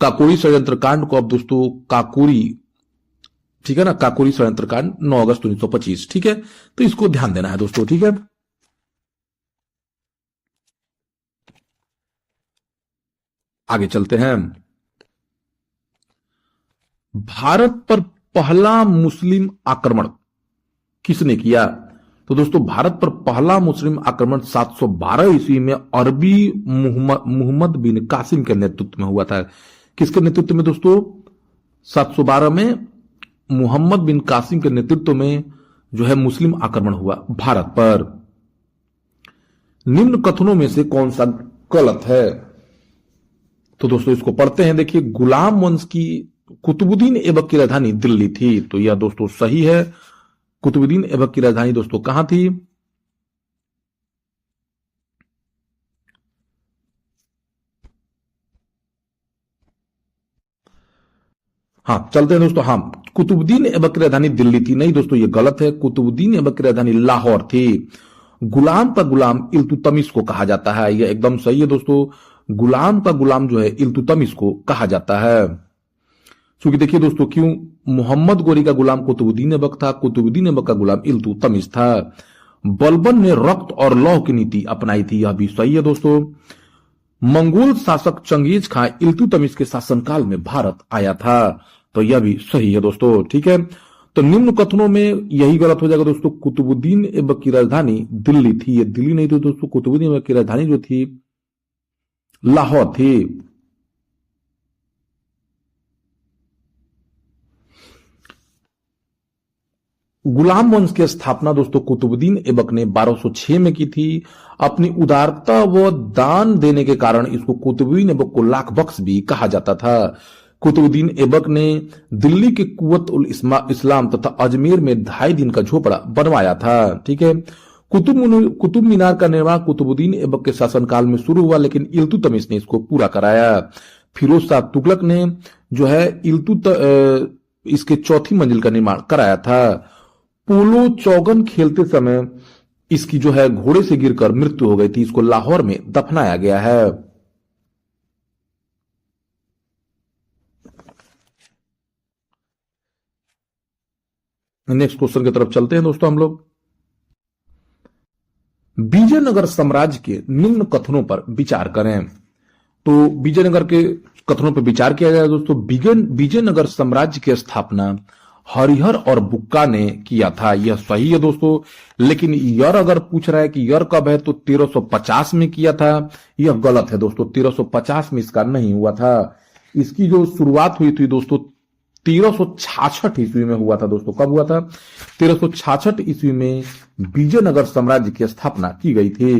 काकोरी षड्यंत्र कांड को अब दोस्तों काकोरी, ठीक है ना, काकोरी षड्यंत्र कांड 9 अगस्त 1925। ठीक है, तो इसको ध्यान देना है दोस्तों। ठीक है, आगे चलते हैं। भारत पर पहला मुस्लिम आक्रमण किसने किया? तो दोस्तों भारत पर पहला मुस्लिम आक्रमण 712 ईस्वी में अरबी मुहम्मद बिन कासिम के नेतृत्व में हुआ था। किसके नेतृत्व में दोस्तों? 712 में मुहम्मद बिन कासिम के नेतृत्व में जो है मुस्लिम आक्रमण हुआ भारत पर। निम्न कथनों में से कौन सा गलत है? तो दोस्तों इसको पढ़ते हैं। देखिए, गुलाम वंश की कुतुबुद्दीन ऐबक की राजधानी दिल्ली थी, तो यह दोस्तों सही है। कुतुबुद्दीन ऐबक की राजधानी दोस्तों कहां थी? हाँ, चलते हैं दोस्तों। हाँ, कुतुबुद्दीन ऐबक की राजधानी दिल्ली थी। नहीं दोस्तों, ये गलत है। कुतुबुद्दीन ऐबक की राजधानी लाहौर थी। गुलाम का गुलाम इल्तुतमिश को कहा जाता है, यह एकदम सही है दोस्तों। गुलाम का गुलाम जो है इल्तुतमिश को कहा जाता है। क्योंकि देखिए दोस्तों, क्यों? मोहम्मद गोरी का गुलाम कुतुबुद्दीन ऐबक था, कुतुबुद्दीन ऐबक का गुलाम इल्तुतमिश था। बलबन ने रक्त और लौह की नीति अपनाई थी, यह भी सही है दोस्तों। मंगोल शासक चंगेज खां इल्तुतमिश के शासनकाल में भारत आया था, तो यह भी सही है दोस्तों। ठीक है, तो निम्न कथनों में यही गलत हो जाएगा दोस्तों। कुतुबुद्दीन ऐबक की राजधानी दिल्ली थी, ये दिल्ली नहीं थी दोस्तों। कुतुबुद्दीन ऐबक की राजधानी जो थी लाहौर थी। गुलाम वंश की स्थापना दोस्तों कुतुबुद्दीन ऐबक ने 1206 में की थी। अपनी उदारता व दान देने के कारण इसको कुतुबुद्दीन ऐबक को लाख बख्श भी कहा जाता था। कुतुबुद्दीन ऐबक ने दिल्ली के कुवत उल इस्लाम तथा अजमेर में 2.5 दिन का झोपड़ा बनवाया था। ठीक है, कुतुब मीनार का निर्माण कुतुबुद्दीन ऐबक के शासनकाल में शुरू हुआ, लेकिन इल्तुतमिश ने इसको पूरा कराया। फिरोज शाह तुगलक ने जो है इसके 4थी मंजिल का निर्माण कराया था। पोलो चौगन खेलते समय इसकी जो है घोड़े से गिरकर मृत्यु हो गई थी, इसको लाहौर में दफनाया गया है। नेक्स्ट क्वेश्चन की तरफ चलते हैं दोस्तों हम लोग। विजयनगर साम्राज्य के निम्न कथनों पर विचार करें। तो विजयनगर के कथनों पर विचार किया जाए दोस्तों। विजयनगर साम्राज्य की स्थापना हरिहर और बुक्का ने किया था, यह सही है दोस्तों। लेकिन यर अगर पूछ रहा है कि यर कब है, तो 1350 में किया था, यह गलत है दोस्तों। 1350 में इसका नहीं हुआ था। इसकी जो शुरुआत हुई थी दोस्तों 1366 ईस्वी में हुआ था दोस्तों। कब हुआ था? 1366 ईस्वी में विजयनगर साम्राज्य की स्थापना की गई थी।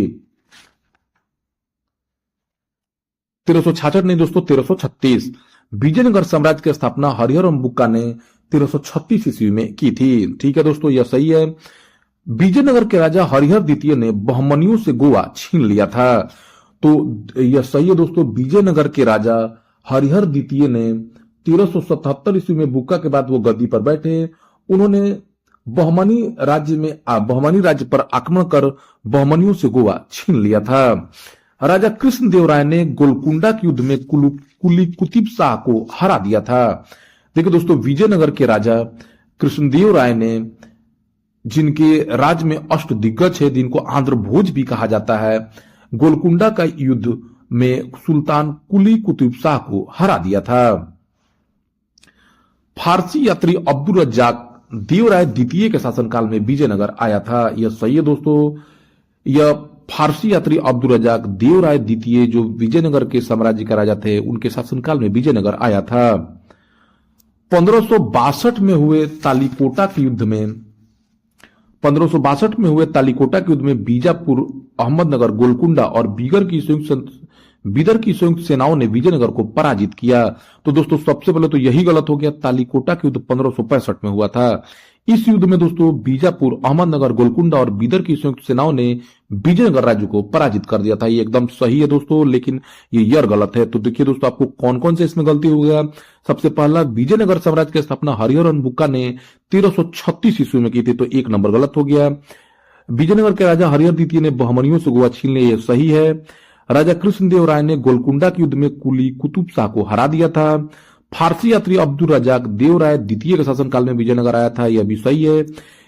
1366 नहीं दोस्तों, 1336। विजयनगर साम्राज्य की स्थापना हरिहर और बुक्का ने 1336 ईस्वी में की थी। ठीक है दोस्तों, यह सही है। विजयनगर के राजा हरिहर द्वितीय ने बहमनियों से गोवा छीन लिया था, तो यह सही है दोस्तों। विजयनगर के राजा हरिहर द्वितीय ने 1377 ईस्वी में बुक्का के बाद वो गद्दी पर बैठे। उन्होंने बहमनी राज्य पर आक्रमण कर बहमनियों से गोवा छीन लिया था। राजा कृष्णदेव राय ने गोलकुंडा के युद्ध में कुली कुतुब शाह को हरा दिया था। देखिए दोस्तों, विजयनगर के राजा कृष्णदेव राय ने, जिनके राज्य में अष्ट दिग्गज है, जिनको आंध्र भोज भी कहा जाता है, गोलकुंडा का युद्ध में सुल्तान कुली कुतुब शाह को हरा दिया था। फारसी यात्री अब्दुल रज्जाक देवराय द्वितीय के शासनकाल में विजयनगर आया था, यह सही है दोस्तों। यह फारसी यात्री अब्दुल रज्जाक देवराय द्वितीय जो विजयनगर के साम्राज्य का राजा थे, उनके शासनकाल में विजयनगर आया था। 1562 में हुए तालीकोटा के युद्ध में 1562 में हुए तालीकोटा के युद्ध में बीजापुर, अहमदनगर, गोलकुंडा और बीगर की बिदर की संयुक्त सेनाओं ने विजयनगर को पराजित किया। तो दोस्तों सबसे पहले तो यही गलत हो गया, तालीकोटा का युद्ध 1565 में हुआ था। इस युद्ध में दोस्तों बीजापुर, अहमदनगर, गोलकुंडा और बिदर की संयुक्त सेनाओं ने विजयनगर राज्य को पराजित कर दिया था। ये एकदम सही है दोस्तों, लेकिन ये ईयर गलत है। तो देखिए दोस्तों आपको कौन कौन से इसमें गलती हो गया। सबसे पहला, विजयनगर साम्राज्य की स्थापना हरिहर बुक्का ने 1336 ईस्वी में की थी, तो एक नंबर गलत हो गया। विजयनगर के राजा हरिहर द्वितीय ने बहमनियों से गोवा छीन लिया, यह सही है। राजा कृष्णदेव राय ने गोलकुंडा के युद्ध में कुली कुतुब शाह को हरा दिया था। फारसी यात्री अब्दुल रजाक देव राय द्वितीय के शासनकाल में विजयनगर आया था, यह भी सही है।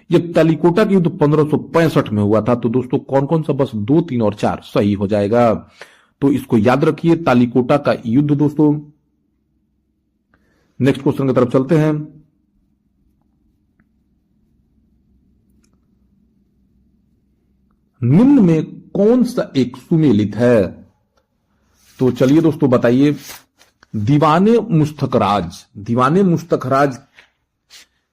यह तालीकोटा का युद्ध 1565 में हुआ था। तो दोस्तों कौन कौन सा, बस 2, 3 और 4 सही हो जाएगा। तो इसको याद रखिए, तालीकोटा का युद्ध। दोस्तों नेक्स्ट क्वेश्चन की तरफ चलते हैं। निम्न में कौन सा एक सुमेलित है। तो चलिए दोस्तों बताइए। दीवाने मुस्तखराज, दीवाने मुस्तखराज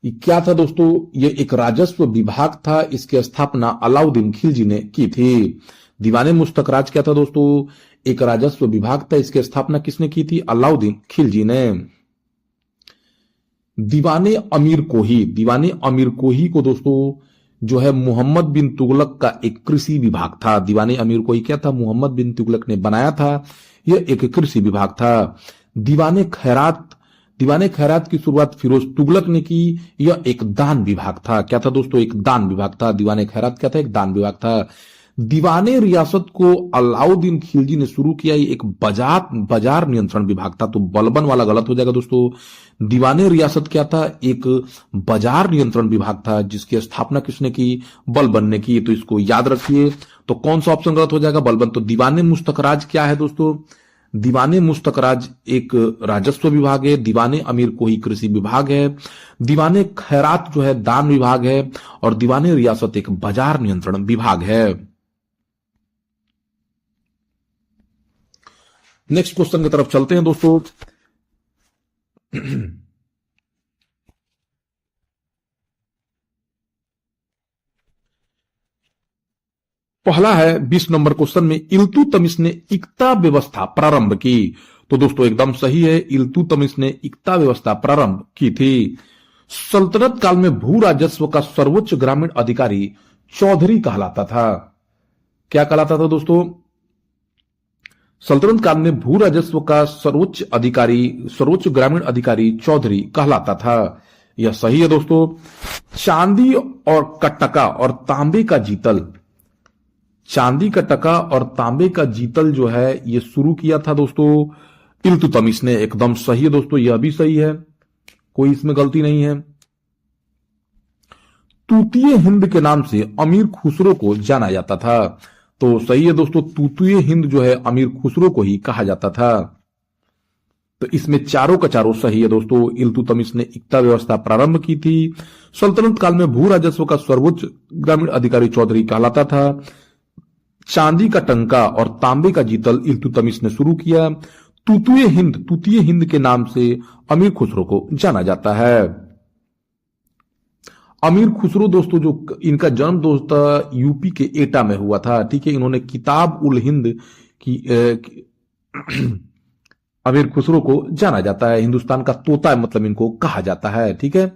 ये क्या था दोस्तों। ये एक राजस्व विभाग था, इसकी स्थापना अलाउद्दीन खिलजी ने की थी। दीवाने मुस्तखराज क्या था दोस्तों, एक राजस्व विभाग था, इसकी स्थापना किसने की थी, अलाउद्दीन खिलजी ने। दीवाने अमीर कोही, दीवाने अमीर कोही को दोस्तों जो है मोहम्मद बिन तुगलक का एक कृषि विभाग था। दीवाने अमीर कोही क्या था, मोहम्मद बिन तुगलक ने बनाया था, यह एक कृषि विभाग था। दीवाने खैरात, दीवाने खैरात की शुरुआत फिरोज तुगलक ने की, यह एक दान विभाग था। क्या था दोस्तों, एक दान विभाग था। दीवाने खैरात क्या था, एक दान विभाग था। दीवाने रियासत को अलाउद्दीन खिलजी ने शुरू किया, ये एक बाजार नियंत्रण विभाग था। तो बलबन वाला गलत हो जाएगा दोस्तों। दीवाने रियासत क्या था, एक बाजार नियंत्रण विभाग था, जिसकी स्थापना किसने की, बलबन ने की। तो इसको याद रखिए। तो कौन सा ऑप्शन गलत हो जाएगा, बलबन। तो दीवाने मुस्तखराज क्या है दोस्तों, दीवाने मुस्तखराज एक राजस्व विभाग है। दीवाने अमीर कोही कृषि विभाग है। दीवाने खैरात जो है दान विभाग है। और दीवाने रियासत एक बाजार नियंत्रण विभाग है। नेक्स्ट क्वेश्चन की तरफ चलते हैं दोस्तों। पहला है 20 नंबर क्वेश्चन में, इल्तुतमिश ने इक्ता व्यवस्था प्रारंभ की। तो दोस्तों एकदम सही है, इल्तुतमिश ने इक्ता व्यवस्था प्रारंभ की थी। सल्तनत काल में भू राजस्व का सर्वोच्च ग्रामीण अधिकारी चौधरी कहलाता था। क्या कहलाता था दोस्तों, सल्तनत काल में भू राजस्व का सर्वोच्च ग्रामीण अधिकारी चौधरी कहलाता था, यह सही है दोस्तों। चांदी और कटका और तांबे का जीतल, चांदी का टका और तांबे का जीतल जो है ये शुरू किया था दोस्तों इल्तुतमिश ने, एकदम सही है दोस्तों, यह भी सही है, कोई इसमें गलती नहीं है। तूतीय हिंद के नाम से अमीर खुसरो को जाना जाता था। तो सही है दोस्तों, तूतीय हिंद जो है अमीर खुसरो को ही कहा जाता था। तो इसमें चारों का चारों सही है दोस्तों। इल्तुतमिश ने इक्ता व्यवस्था प्रारंभ की थी। सल्तनत काल में भू राजस्व का सर्वोच्च ग्रामीण अधिकारी चौधरी कहलाता था। चांदी का टंका और तांबे का जीतल इल्तुतमिश ने शुरू किया। तूतीय हिंद के नाम से अमीर खुसरो को जाना जाता है। अमीर खुसरो दोस्तों जो इनका जन्म दोस्तों यूपी के एटा में हुआ था, ठीक है। इन्होंने किताब उल हिंद की अमीर खुसरो को जाना जाता है, हिंदुस्तान का तोता मतलब इनको कहा जाता है, ठीक है।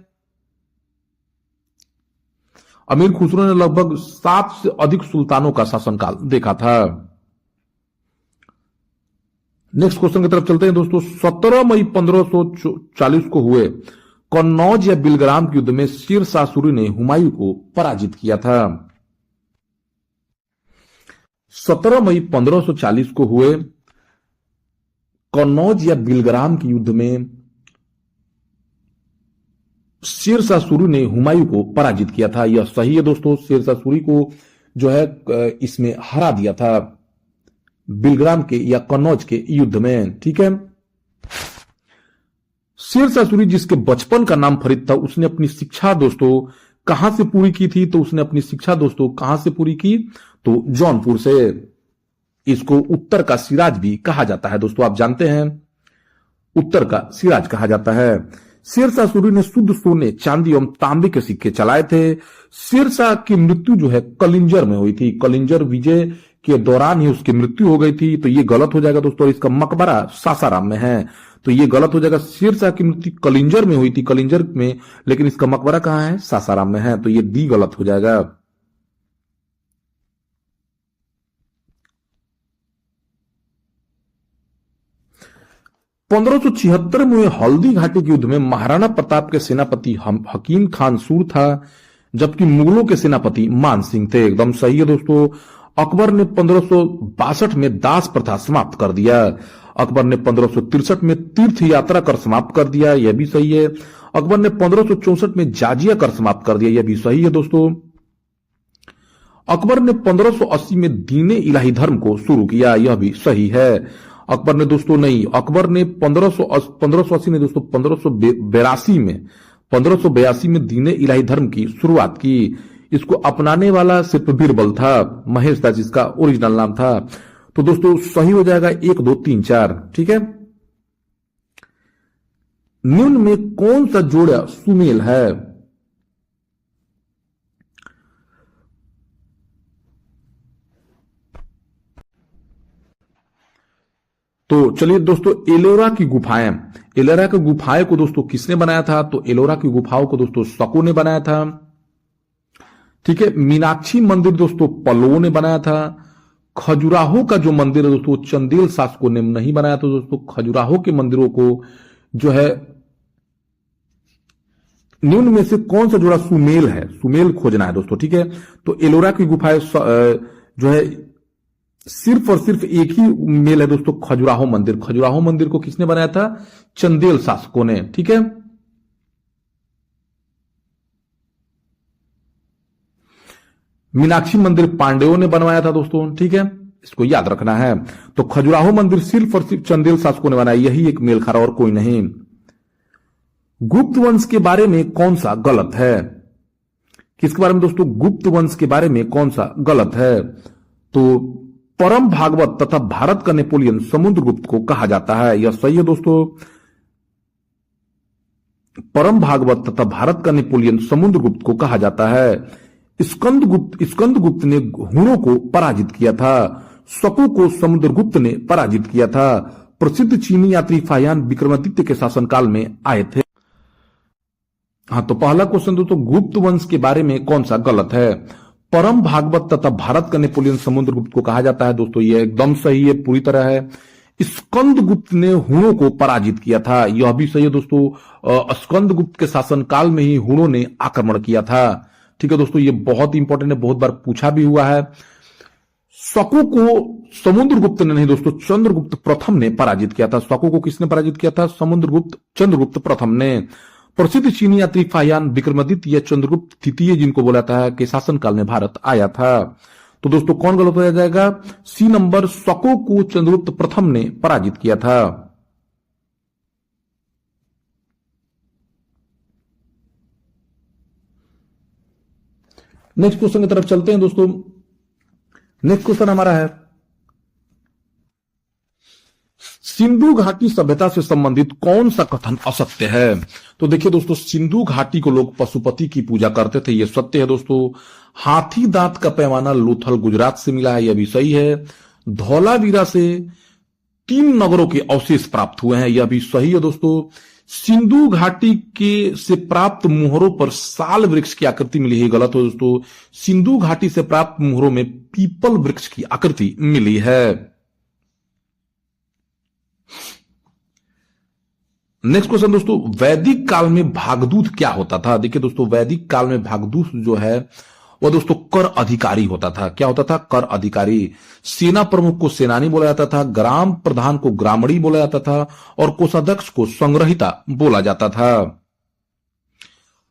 अमीर खुसरो ने लगभग 7 से अधिक सुल्तानों का शासनकाल देखा था। नेक्स्ट क्वेश्चन की तरफ चलते हैं दोस्तों। 17 मई 1540 को हुए कन्नौज या बिलग्राम के युद्ध में शेर शाह सूरी ने हुमायूं को पराजित किया था। 17 मई 1540 को हुए कन्नौज या बिलग्राम के युद्ध में शेर शाह सूरी ने हुमायूं को पराजित किया था, यह सही है दोस्तों। शेर शाह सूरी को जो है इसमें हरा दिया था बिलग्राम के या कन्नौज के युद्ध में, ठीक है। शेर शाह सूरी जिसके बचपन का नाम फरीद था, उसने अपनी शिक्षा दोस्तों कहां से पूरी की थी, तो उसने अपनी शिक्षा दोस्तों कहां से पूरी की, तो जौनपुर से। इसको उत्तर का सिराज भी कहा जाता है दोस्तों, आप जानते हैं उत्तर का सिराज कहा जाता है। शेर शाह सूरी ने शुद्ध सोने, चांदी एवं तांबे के सिक्के चलाए थे। शेर शाह की मृत्यु जो है कलिंजर में हुई थी। कलिंजर विजय के दौरान ही उसकी मृत्यु हो गई थी, तो ये गलत हो जाएगा दोस्तों। इसका मकबरा सासाराम में है, तो ये गलत हो जाएगा। शेरशाह की मृत्यु कलिंजर में हुई थी, कलिंजर में, लेकिन इसका मकबरा कहां है? सासाराम में है, तो ये डी गलत हो जाएगा। 1576 में हुए हल्दी घाटी के युद्ध में महाराणा प्रताप के सेनापति हकीम खान सूर था, जबकि मुगलों के सेनापति मान सिंह थे। एकदम सही है दोस्तों। अकबर ने 1562 में दास प्रथा समाप्त कर दिया। अकबर ने 1563 में तीर्थ यात्रा कर समाप्त कर दिया, यह भी सही है। अकबर ने 1564 में जाजिया कर समाप्त कर दिया, यह भी सही है दोस्तों। अकबर ने 1580 में दीने इलाही धर्म को शुरू किया, यह भी सही है। अकबर ने दोस्तों नहीं, अकबर ने 1580 में दोस्तों 1582 में दीने इलाही धर्म की शुरुआत की। इसको अपनाने वाला सिर्फ बीरबल था, महेश दास जिसका ओरिजिनल नाम था। तो दोस्तों सही हो जाएगा 1 2 3 4, ठीक है। निम्न में कौन सा जोड़ा सुमेल है? तो चलिए दोस्तों, एलोरा की गुफाएं, एलोरा की गुफाएं को दोस्तों किसने बनाया था? तो एलोरा की गुफाओं को दोस्तों शको ने बनाया था, ठीक है। मीनाक्षी मंदिर दोस्तों पल्लवों ने बनाया था। खजुराहो का जो मंदिर है दोस्तों चंदेल शासकों ने नहीं बनाया था। दोस्तों खजुराहो के मंदिरों को जो है, निम्न में से कौन सा जोड़ा सुमेल है? सुमेल खोजना है दोस्तों, ठीक है। तो एलोरा की गुफाएं जो है सिर्फ और सिर्फ एक ही मेल है दोस्तों, खजुराहो मंदिर। खजुराहो मंदिर को किसने बनाया था? चंदेल शासकों ने, ठीक है। मीनाक्षी मंदिर पांड्यों ने बनवाया था दोस्तों, ठीक है, इसको याद रखना है। तो खजुराहो मंदिर सिर्फ और सिर्फ चंदेल शासकों ने बनाया, यही एक मेल खा रहा और कोई नहीं। गुप्त वंश के बारे में कौन सा गलत है? किसके बारे में दोस्तों? गुप्त वंश के बारे में कौन सा गलत है? तो परम भागवत तथा भारत का नेपोलियन समुद्रगुप्त को कहा जाता है, यह सही है दोस्तों। परम भागवत तथा भारत का नेपोलियन समुद्रगुप्त को कहा जाता है। स्कंदगुप्त ने हुणों को पराजित किया था। शकु को समुद्रगुप्त ने पराजित किया था। प्रसिद्ध चीनी यात्री फाहियान विक्रमादित्य के शासनकाल में आए थे। हाँ, तो पहला क्वेश्चन दोस्तों, गुप्त वंश के बारे में कौन सा गलत है? परम भागवत तथा भारत का नेपोलियन समुद्रगुप्त को कहा जाता है दोस्तों, यह एकदम सही है, पूरी तरह है। स्कंदगुप्त ने हुणों को पराजित किया था, यह भी सही है दोस्तों। स्कंदगुप्त के शासनकाल में ही हुणों ने आक्रमण किया था, ठीक है दोस्तों। ये बहुत इंपॉर्टेंट है, बहुत बार पूछा भी हुआ है। शकु को समुद्रगुप्त ने नहीं दोस्तों, चंद्रगुप्त प्रथम ने पराजित किया था। शकु को किसने पराजित किया था? समुद्रगुप्त, चंद्रगुप्त प्रथम ने। प्रसिद्ध चीनी यात्री फाहियान विक्रमादित्य या चंद्रगुप्त तृतीय जिनको बोला था के शासनकाल में भारत आया था। तो दोस्तों कौन गलत हो जाएगा? सी नंबर, शकु को चंद्रगुप्त प्रथम ने पराजित किया था। नेक्स्ट क्वेश्चन की तरफ चलते हैं दोस्तों। नेक्स्ट क्वेश्चन हमारा है, सिंधु घाटी सभ्यता से संबंधित कौन सा कथन असत्य है? तो देखिए दोस्तों, सिंधु घाटी को लोग पशुपति की पूजा करते थे, यह सत्य है दोस्तों। हाथी दांत का पैमाना लोथल गुजरात से मिला है, यह भी सही है। धौलावीरा से 3 नगरों के अवशेष प्राप्त हुए हैं, यह भी सही है दोस्तों। सिंधु घाटी के से प्राप्त मोहरों पर साल वृक्ष की आकृति मिली है, गलत हो दोस्तों। सिंधु घाटी से प्राप्त मोहरों में पीपल वृक्ष की आकृति मिली है। नेक्स्ट क्वेश्चन दोस्तों, वैदिक काल में भागदूत क्या होता था? देखिए दोस्तों, वैदिक काल में भागदूत जो है वह दोस्तों कर अधिकारी होता था। क्या होता था? कर अधिकारी। सेना प्रमुख को सेनानी बोला जाता था, ग्राम प्रधान को ग्रामणी बोला जाता था और कोषाध्यक्ष को संग्रहिता बोला जाता था।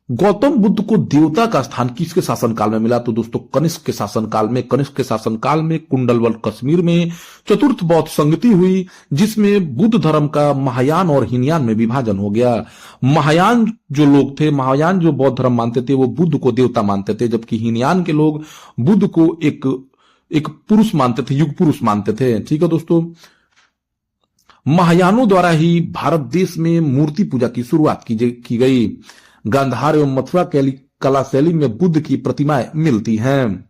गौतम बुद्ध को देवता का स्थान किसके शासनकाल में मिला? तो दोस्तों कनिष्क के शासनकाल में। कनिष्क के शासनकाल में कुंडलवल कश्मीर में चतुर्थ बौद्ध संगति हुई, जिसमें बुद्ध धर्म का महायान और हीनयान में विभाजन हो गया। महायान जो लोग थे, महायान जो बौद्ध धर्म मानते थे, वो बुद्ध को देवता मानते थे, जबकि हीनयान के लोग बुद्ध को एक पुरुष मानते थे, युग पुरुष मानते थे, ठीक है दोस्तों। महायानों द्वारा ही भारत देश में मूर्ति पूजा की शुरुआत की गई। गांधार एवं मथुरा कला शैली में बुद्ध की प्रतिमाएं मिलती हैं।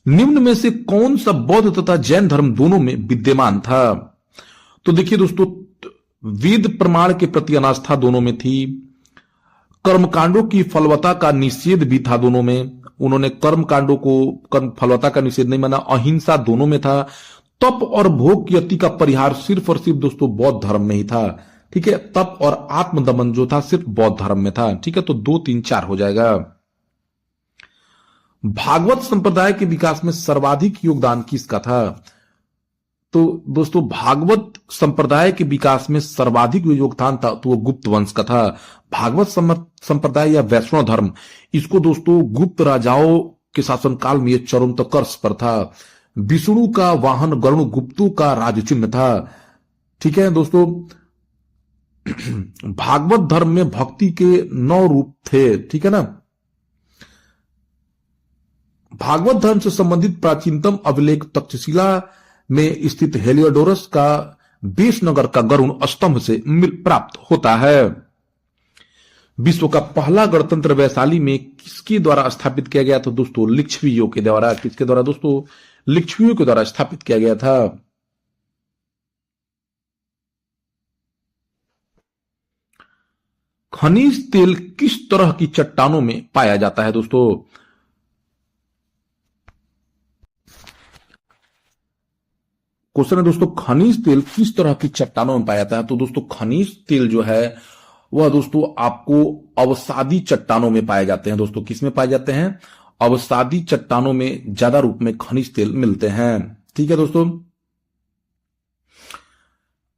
निम्न में से कौन सा बौद्ध तथा जैन धर्म दोनों में विद्यमान था? तो देखिए दोस्तों, वेद प्रमाण के प्रति अनास्था दोनों में थी, कर्मकांडों की फलवता का निषेध भी था दोनों में। उन्होंने कर्मकांडों को, कर्म फलवता का निषेध नहीं माना, अहिंसा दोनों में था। तप और भोग की अति का परिहार सिर्फ और सिर्फ दोस्तों बौद्ध धर्म में ही था। ठीक है, तप और आत्मदमन जो था सिर्फ बौद्ध धर्म में था। ठीक है, तो 2, 3, 4 हो जाएगा। भागवत संप्रदाय के विकास में सर्वाधिक योगदान किसका था? तो दोस्तों, भागवत संप्रदाय के विकास में सर्वाधिक योगदान था तो वो गुप्त वंश का था। भागवत संप्रदाय या वैष्णव धर्म, इसको दोस्तों गुप्त राजाओं के शासनकाल में ये चरमोत्कर्ष पर था। विष्णु का वाहन गरुण गुप्तों का राजचिन्ह था। ठीक है दोस्तों, भागवत धर्म में भक्ति के 9 रूप थे। ठीक है ना। भागवत धर्म से संबंधित प्राचीनतम अभिलेख तक्षशिला में स्थित हेलियोडोरस का बेशनगर का गरुण स्तंभ से प्राप्त होता है। विश्व का पहला गणतंत्र वैशाली में किसके द्वारा स्थापित किया गया था? दोस्तों लिच्छवियों के द्वारा। किसके द्वारा दोस्तों? लिच्छवियों के द्वारा स्थापित किया गया था। खनिज तेल किस तरह की चट्टानों में पाया जाता है? दोस्तों क्वेश्चन है दोस्तों, खनिज तेल किस तरह की चट्टानों में पाया जाता है? तो दोस्तों खनिज तेल जो है वह दोस्तों आपको अवसादी चट्टानों में पाए जाते हैं। दोस्तों किस में पाए जाते हैं? अवसादी चट्टानों में ज्यादा रूप में खनिज तेल मिलते हैं। ठीक है दोस्तों,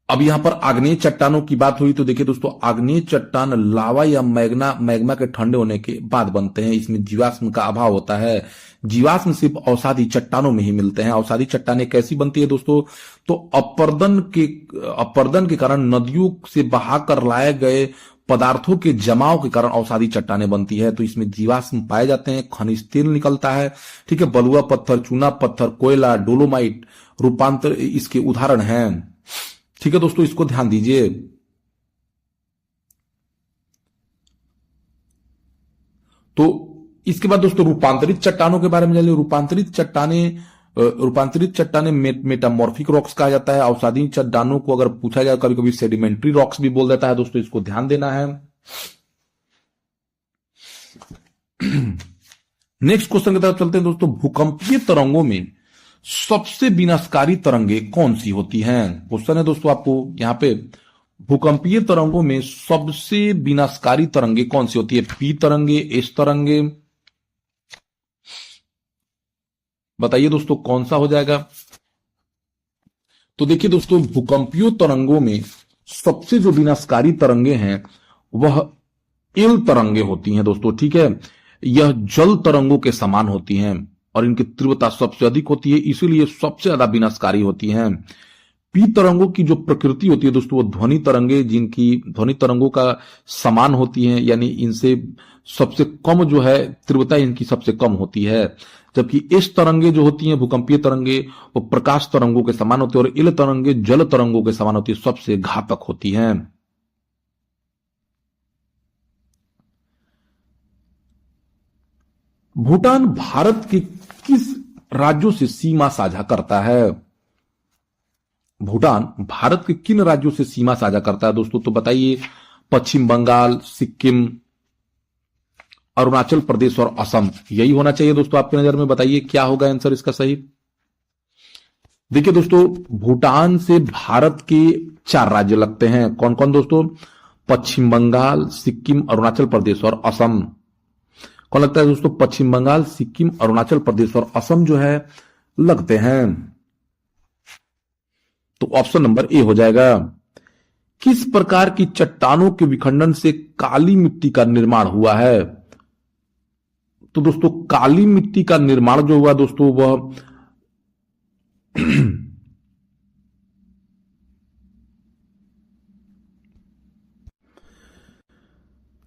अब यहां पर आग्नेय चट्टानों की बात हुई तो देखिए दोस्तों, आग्नेय चट्टान लावा या मैग्मा के ठंडे होने के बाद बनते हैं। इसमें जीवाश्म का अभाव होता है। जीवाश्म सिर्फ अवसादी चट्टानों में ही मिलते हैं। अवसादी चट्टानें कैसी बनती है दोस्तों? तो अपरदन के कारण नदियों से बहाकर लाए गए पदार्थों के जमाव के कारण अवसादी चट्टानें बनती है। तो इसमें जीवाश्म पाए जाते हैं, खनिज तेल निकलता है। ठीक है, बलुआ पत्थर, चूना पत्थर, कोयला, डोलोमाइट रूपांतर इसके उदाहरण हैं। ठीक है दोस्तों, इसको ध्यान दीजिए। तो इसके बाद दोस्तों रूपांतरित चट्टानों के बारे में जानिए। रूपांतरित चट्टानें मेटामॉर्फिक रॉक्स कहा जाता है। अवसादी चट्टानों को अगर पूछा जाए कभी कभी सेडिमेंट्री रॉक्स भी बोल देता है। दोस्तों इसको ध्यान देना है। नेक्स्ट क्वेश्चन की तरफ चलते हैं दोस्तों। भूकंपीय तरंगों में सबसे विनाशकारी तरंगें कौन सी होती हैं? क्वेश्चन है दोस्तों आपको यहां पे, भूकंपीय तरंगों में सबसे विनाशकारी तरंगें कौन सी होती है? पी तरंगे, एस तरंगे, बताइए दोस्तों कौन सा हो जाएगा? तो देखिए दोस्तों, भूकंपीय तरंगों में सबसे जो विनाशकारी तरंगे हैं वह एल तरंगे होती हैं दोस्तों। ठीक है, यह जल तरंगों के समान होती हैं और इनकी तीव्रता सबसे अधिक होती है, इसीलिए सबसे ज्यादा विनाशकारी होती हैं। पी तरंगों की जो प्रकृति होती है दोस्तों, वो ध्वनि तरंगे, जिनकी ध्वनि तरंगों का समान होती हैं, यानी इनसे सबसे कम जो है तीव्रता इनकी सबसे कम होती है। जबकि एस तरंगे जो होती हैं, भूकंपीय तरंगे, वो प्रकाश तरंगों के समान होती है और एल तरंगे जल तरंगों के समान होती है, सबसे घातक होती हैं। भूटान भारत के किस राज्यों से सीमा साझा करता है? भूटान भारत के किन राज्यों से सीमा साझा करता है दोस्तों? तो बताइए, पश्चिम बंगाल, सिक्किम, अरुणाचल प्रदेश और असम। यही होना चाहिए दोस्तों आपकी नजर में। बताइए क्या होगा आंसर इसका सही? देखिए दोस्तों, भूटान से भारत के 4 राज्य लगते हैं। कौन कौन दोस्तों? पश्चिम बंगाल, सिक्किम, अरुणाचल प्रदेश और असम। कौन लगता है दोस्तों? पश्चिम बंगाल, सिक्किम, अरुणाचल प्रदेश और असम जो है लगते हैं। तो ऑप्शन नंबर ए हो जाएगा। किस प्रकार की चट्टानों के विखंडन से काली मिट्टी का निर्माण हुआ है? तो दोस्तों काली मिट्टी का निर्माण जो हुआ दोस्तों वह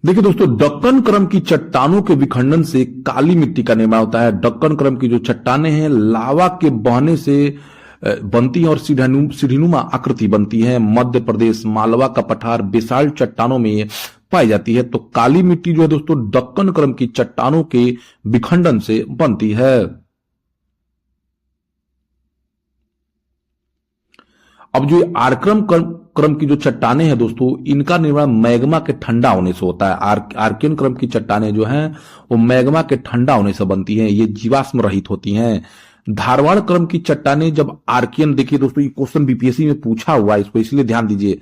देखिए दोस्तों, दक्कन क्रम की चट्टानों के विखंडन से काली मिट्टी का निर्माण होता है। दक्कन क्रम की जो चट्टानें हैं लावा के बहने से बनती हैं और सीढ़ीनुमा आकृति बनती है। मध्य प्रदेश, मालवा का पठार, विशाल चट्टानों में पाई जाती है। तो काली मिट्टी जो है दोस्तों दक्कन क्रम की चट्टानों के विखंडन से बनती है। अब जो ये आर्क्रम क्रम की जो चट्टाने हैं दोस्तों, इनका निर्माण मैग्मा के ठंडा होने से होता है। आर्कियन क्रम की चट्टाने जो हैं वो मैग्मा के ठंडा होने से बनती हैं, ये जीवाश्म रहित होती हैं। धारवाड़ क्रम की चट्टाने जब आर्कियन, देखिए दोस्तों ये क्वेश्चन बीपीएससी में पूछा हुआ है, इसको इसलिए ध्यान दीजिए।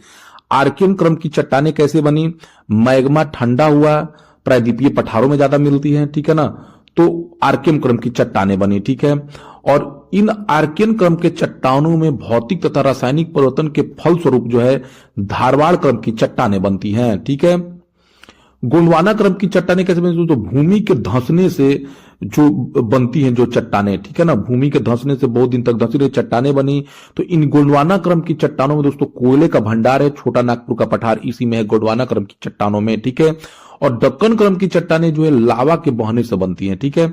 आर्कियन क्रम की चट्टाने कैसे बनी? मैग्मा ठंडा हुआ, प्रायद्वीपीय पठारों में ज्यादा मिलती है, ठीक है ना, तो आर्कियन क्रम की चट्टाने बनी, ठीक है। और इन आर्कियन क्रम के चट्टानों में भौतिक तथा रासायनिक परिवर्तन के फलस्वरूप जो है धारवाड़ क्रम की चट्टाने बनती हैं, ठीक है। गोंडवाना क्रम की चट्टाने कैसे बनती है? तो भूमि के धंसने से जो बनती हैं जो चट्टाने, ठीक है ना, भूमि के धंसने से बहुत दिन तक धंसी रही चट्टाने बनी। तो इन गोंडवाना क्रम की चट्टानों में दोस्तों कोयले का भंडार है, छोटा नागपुर का पठार इसी में है गोंडवाना क्रम की चट्टानों में, ठीक है। और दक्कन क्रम की चट्टाने जो है लावा के बहने से बनती हैं, ठीक है।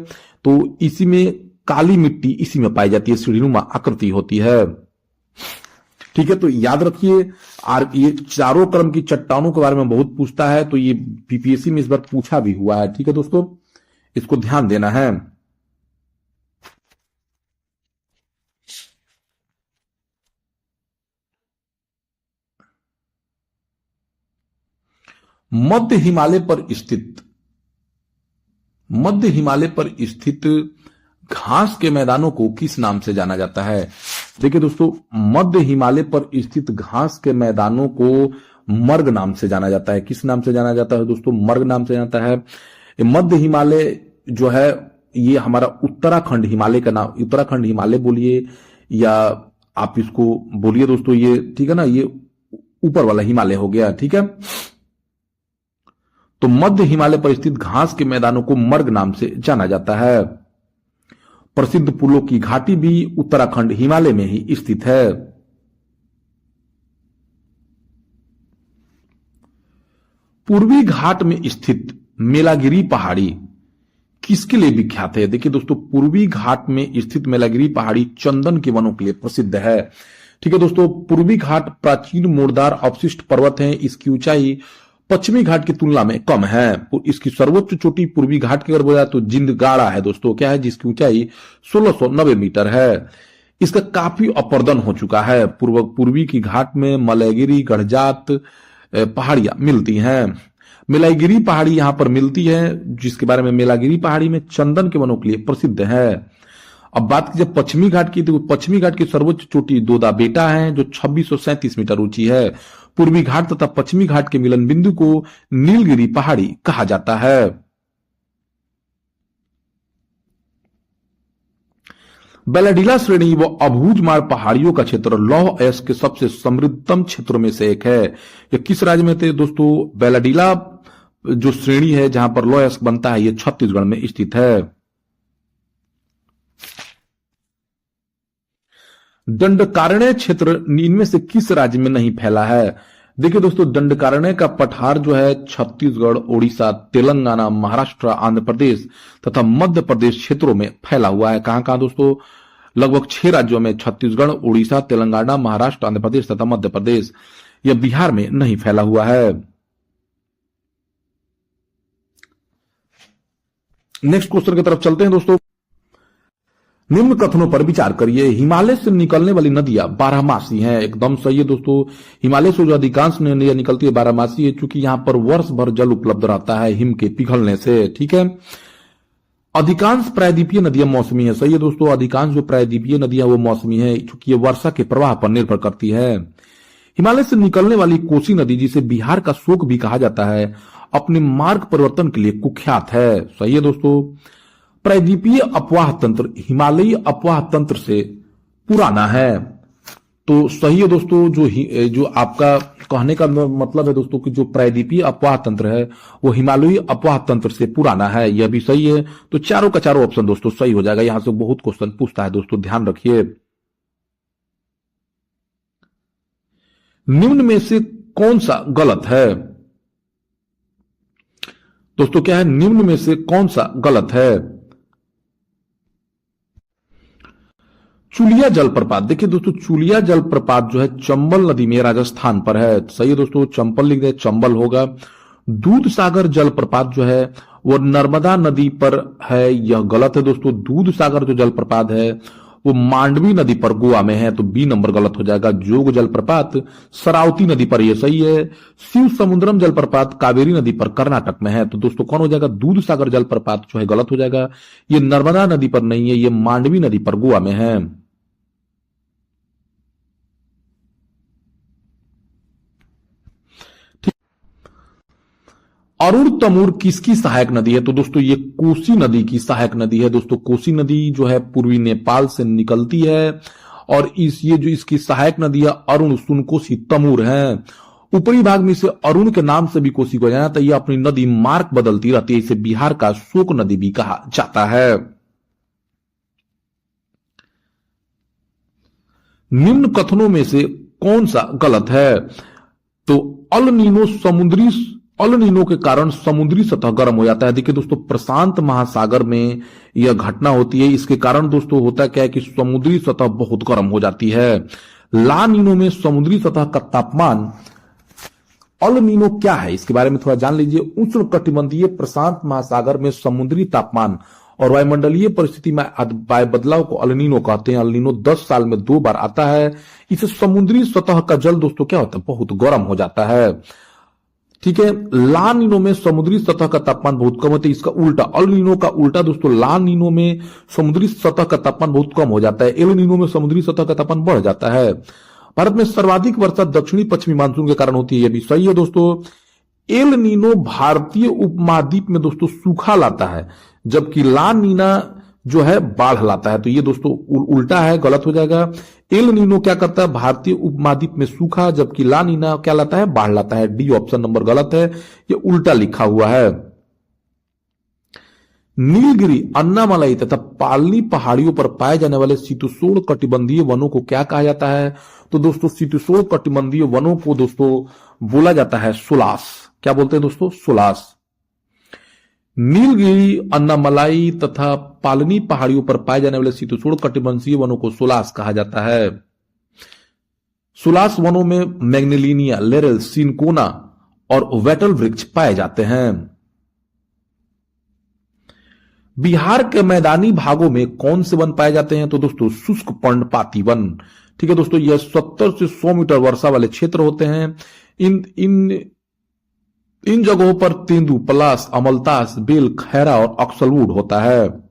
तो इसी में काली मिट्टी इसी में पाई जाती है, सीढ़ीनुमा आकृति होती है, ठीक है। तो याद रखिए, ये चारों क्रम की चट्टानों के बारे में बहुत पूछता है, तो ये बीपीएससी में इस बार पूछा भी हुआ है, ठीक है दोस्तों, इसको ध्यान देना है। मध्य हिमालय पर स्थित घास के मैदानों को किस नाम से जाना जाता है? देखिए दोस्तों, मध्य हिमालय पर स्थित घास के मैदानों को मर्ग नाम से जाना जाता है। किस नाम से जाना जाता है दोस्तों? मर्ग नाम से जाता है। मध्य हिमालय जो है ये हमारा उत्तराखंड हिमालय का नाम, उत्तराखंड हिमालय बोलिए या आप इसको बोलिए दोस्तों, ये ठीक है ना, ये ऊपर वाला हिमालय हो गया, ठीक है। तो मध्य हिमालय पर स्थित घास के मैदानों को मर्ग नाम से जाना जाता है। प्रसिद्ध पुलों की घाटी भी उत्तराखंड हिमालय में ही स्थित है। पूर्वी घाट में स्थित मेलागिरी पहाड़ी किसके लिए विख्यात है? देखिए दोस्तों, पूर्वी घाट में स्थित मेलागिरी पहाड़ी चंदन के वनों के लिए प्रसिद्ध है, ठीक है दोस्तों। पूर्वी घाट प्राचीन मोरदार अवशिष्ट पर्वत है, इसकी ऊंचाई पश्चिमी घाट की तुलना में कम है। इसकी सर्वोच्च चोटी पूर्वी घाट की अगर बोला तो जिंदगाड़ा है दोस्तों, क्या है, जिसकी ऊंचाई 1690 मीटर है। इसका काफी अपर्दन हो चुका है। पूर्वी की घाट में मलयगिरी गढ़जात पहाड़ियां मिलती हैं। मेलागिरी पहाड़ी यहां पर मिलती है, जिसके बारे में मेलागिरी पहाड़ी में चंदन के वनों के लिए प्रसिद्ध है। अब बात की जब पश्चिमी घाट की, तो पश्चिमी घाट की सर्वोच्च चोटी दोदा बेटा है जो 2637 मीटर ऊंची है। पूर्वी घाट तथा पश्चिमी घाट के मिलन बिंदु को नीलगिरी पहाड़ी कहा जाता है। बेलाडीला श्रेणी व अबूझमाड़ पहाड़ियों का क्षेत्र लौह अयस्क के सबसे समृद्धतम क्षेत्रों में से एक है। यह किस राज्य में थे दोस्तों? बेलाडीला जो श्रेणी है जहां पर लौह अयस्क बनता है, यह छत्तीसगढ़ में स्थित है। दंडकारण्य क्षेत्र इनमें से किस राज्य में नहीं फैला है? देखिए दोस्तों, दंडकारण्य का पठार जो है छत्तीसगढ़, ओडिशा, तेलंगाना, महाराष्ट्र, आंध्र प्रदेश तथा मध्य प्रदेश क्षेत्रों में फैला हुआ है। कहां कहां दोस्तों? लगभग 6 राज्यों में, छत्तीसगढ़, ओडिशा, तेलंगाना, महाराष्ट्र, आंध्र प्रदेश तथा मध्य प्रदेश। यह बिहार में नहीं फैला हुआ है। नेक्स्ट क्वेश्चन की तरफ चलते हैं दोस्तों। निम्न कथनों पर विचार करिए। हिमालय से निकलने वाली नदियां बारहमासी हैं। एकदम सही है दोस्तों। हिमालय से जो अधिकांश नदियां निकलती है बारहमासी है, क्योंकि यहां पर वर्ष भर जल उपलब्ध रहता है हिम के पिघलने से, ठीक है। अधिकांश प्रायद्वीपीय नदियां मौसमी है। सही है दोस्तों, अधिकांश जो प्रायद्वीपीय नदियां वो मौसमी है, क्योंकि ये वर्षा के प्रवाह पर निर्भर करती है। हिमालय से निकलने वाली कोसी नदी, जिसे बिहार का शोक भी कहा जाता है, अपने मार्ग परिवर्तन के लिए कुख्यात है। सही है दोस्तों। प्रायद्वीपीय अपवाह तंत्र हिमालयी अपवाह तंत्र से पुराना है, तो सही है दोस्तों। जो आपका कहने का मतलब है दोस्तों कि जो प्रायद्वीपीय अपवाह तंत्र है वो हिमालयी अपवाह तंत्र से पुराना है, यह भी सही है। तो चारों का चारों ऑप्शन दोस्तों सही हो जाएगा। यहां से बहुत क्वेश्चन पूछता है दोस्तों, ध्यान रखिए। निम्न में से कौन सा गलत है दोस्तों? क्या है, निम्न में से कौन सा गलत है? चुलिया जलप्रपात, देखिए दोस्तों, चुलिया जलप्रपात जो है चंबल नदी में राजस्थान पर है। सही है दोस्तों, चंबल लिख दे, चंबल होगा। दूध सागर जलप्रपात जो है वो नर्मदा नदी पर है, यह गलत है दोस्तों। दूध सागर जो जलप्रपात है वो मांडवी नदी पर गोवा में है, तो बी नंबर गलत हो जाएगा। जोग जलप्रपात शरावती नदी पर, यह सही है। शिव समुद्रम जलप्रपात कावेरी नदी पर कर्नाटक में है, तो दोस्तों कौन हो जाएगा, दूध सागर जलप्रपात जो है गलत हो जाएगा। ये नर्मदा नदी पर नहीं है, ये मांडवी नदी पर गोवा में है। अरुण तमूर किसकी सहायक नदी है, तो दोस्तों ये कोसी नदी की सहायक नदी है। दोस्तों कोसी नदी जो है पूर्वी नेपाल से निकलती है और ये जो इसकी सहायक नदी है अरुण, सुनकोसी, तमूर है। ऊपरी भाग में इसे अरुण के नाम से भी कोसी को जाना जाता है। यह अपनी नदी मार्ग बदलती रहती है, इसे बिहार का शोक नदी भी कहा जाता है। निम्न कथनों में से कौन सा गलत है, तो अल नीनो के कारण समुद्री सतह गर्म हो जाता है। देखिए दोस्तों, प्रशांत महासागर में यह घटना होती है। इसके कारण दोस्तों होता क्या है कि समुद्री सतह बहुत गर्म हो जाती है। ला नीनो में समुद्री सतह का तापमान, अल नीनो क्या है इसके बारे में थोड़ा जान लीजिए। उष्ण कटिबंधीय प्रशांत महासागर में समुद्री तापमान और वायुमंडलीय परिस्थिति में वाय बदलाव को अल नीनो कहते हैं। अल नीनो 10 साल में 2 बार आता है। इससे समुद्री सतह का जल दोस्तों क्या होता है, बहुत गर्म हो जाता है। ठीक है, ला नीनो में समुद्री सतह का तापमान बहुत कम होता है। इसका उल्टा, अल नीनो का उल्टा दोस्तों, ला नीनो में समुद्री सतह का तापमान बहुत कम हो जाता है। एल नीनो में समुद्री सतह का तापमान बढ़ जाता है। भारत में सर्वाधिक वर्षा दक्षिणी पश्चिमी मानसून के कारण होती है, यह भी सही है दोस्तों। एल नीनो भारतीय उपमहाद्वीप में दोस्तों सूखा लाता है, जबकि ला नीना जो है बाढ़ लाता है, तो ये दोस्तों उल्टा है, गलत हो जाएगा। एल नीनो क्या करता है, भारतीय उपमहाद्वीप में सूखा, जबकि ला नीना क्या लाता है, बाढ़ लाता है। डी ऑप्शन नंबर गलत है, ये उल्टा लिखा हुआ है। नीलगिरी, अन्नामलाई तथा पालनी पहाड़ियों पर पाए जाने वाले शीतोष्ण कटिबंधीय वनों को क्या कहा जाता है, तो दोस्तों शीतोष्ण कटिबंधीय वनों को दोस्तों बोला जाता है सुलास। क्या बोलते हैं दोस्तों, सुलास। नीलगिरी, अन्नामलाई तथा पालनी पहाड़ियों पर पाए जाने वाले शीतोष्ण कटिबंधीय वनों को सुलास कहा जाता है। सुलास वनों में मैग्नेलिनिया, लेरेल, सिनकोना और वेटल वृक्ष पाए जाते हैं। बिहार के मैदानी भागों में कौन से वन पाए जाते हैं, तो दोस्तों शुष्क पर्णपाती वन। ठीक है दोस्तों, यह 70 से 100 मीटर वर्षा वाले क्षेत्र होते हैं। इन जगहों पर तेंदू, पलाश, अमलतास, बेल, खैरा और अक्सलवुड होता है।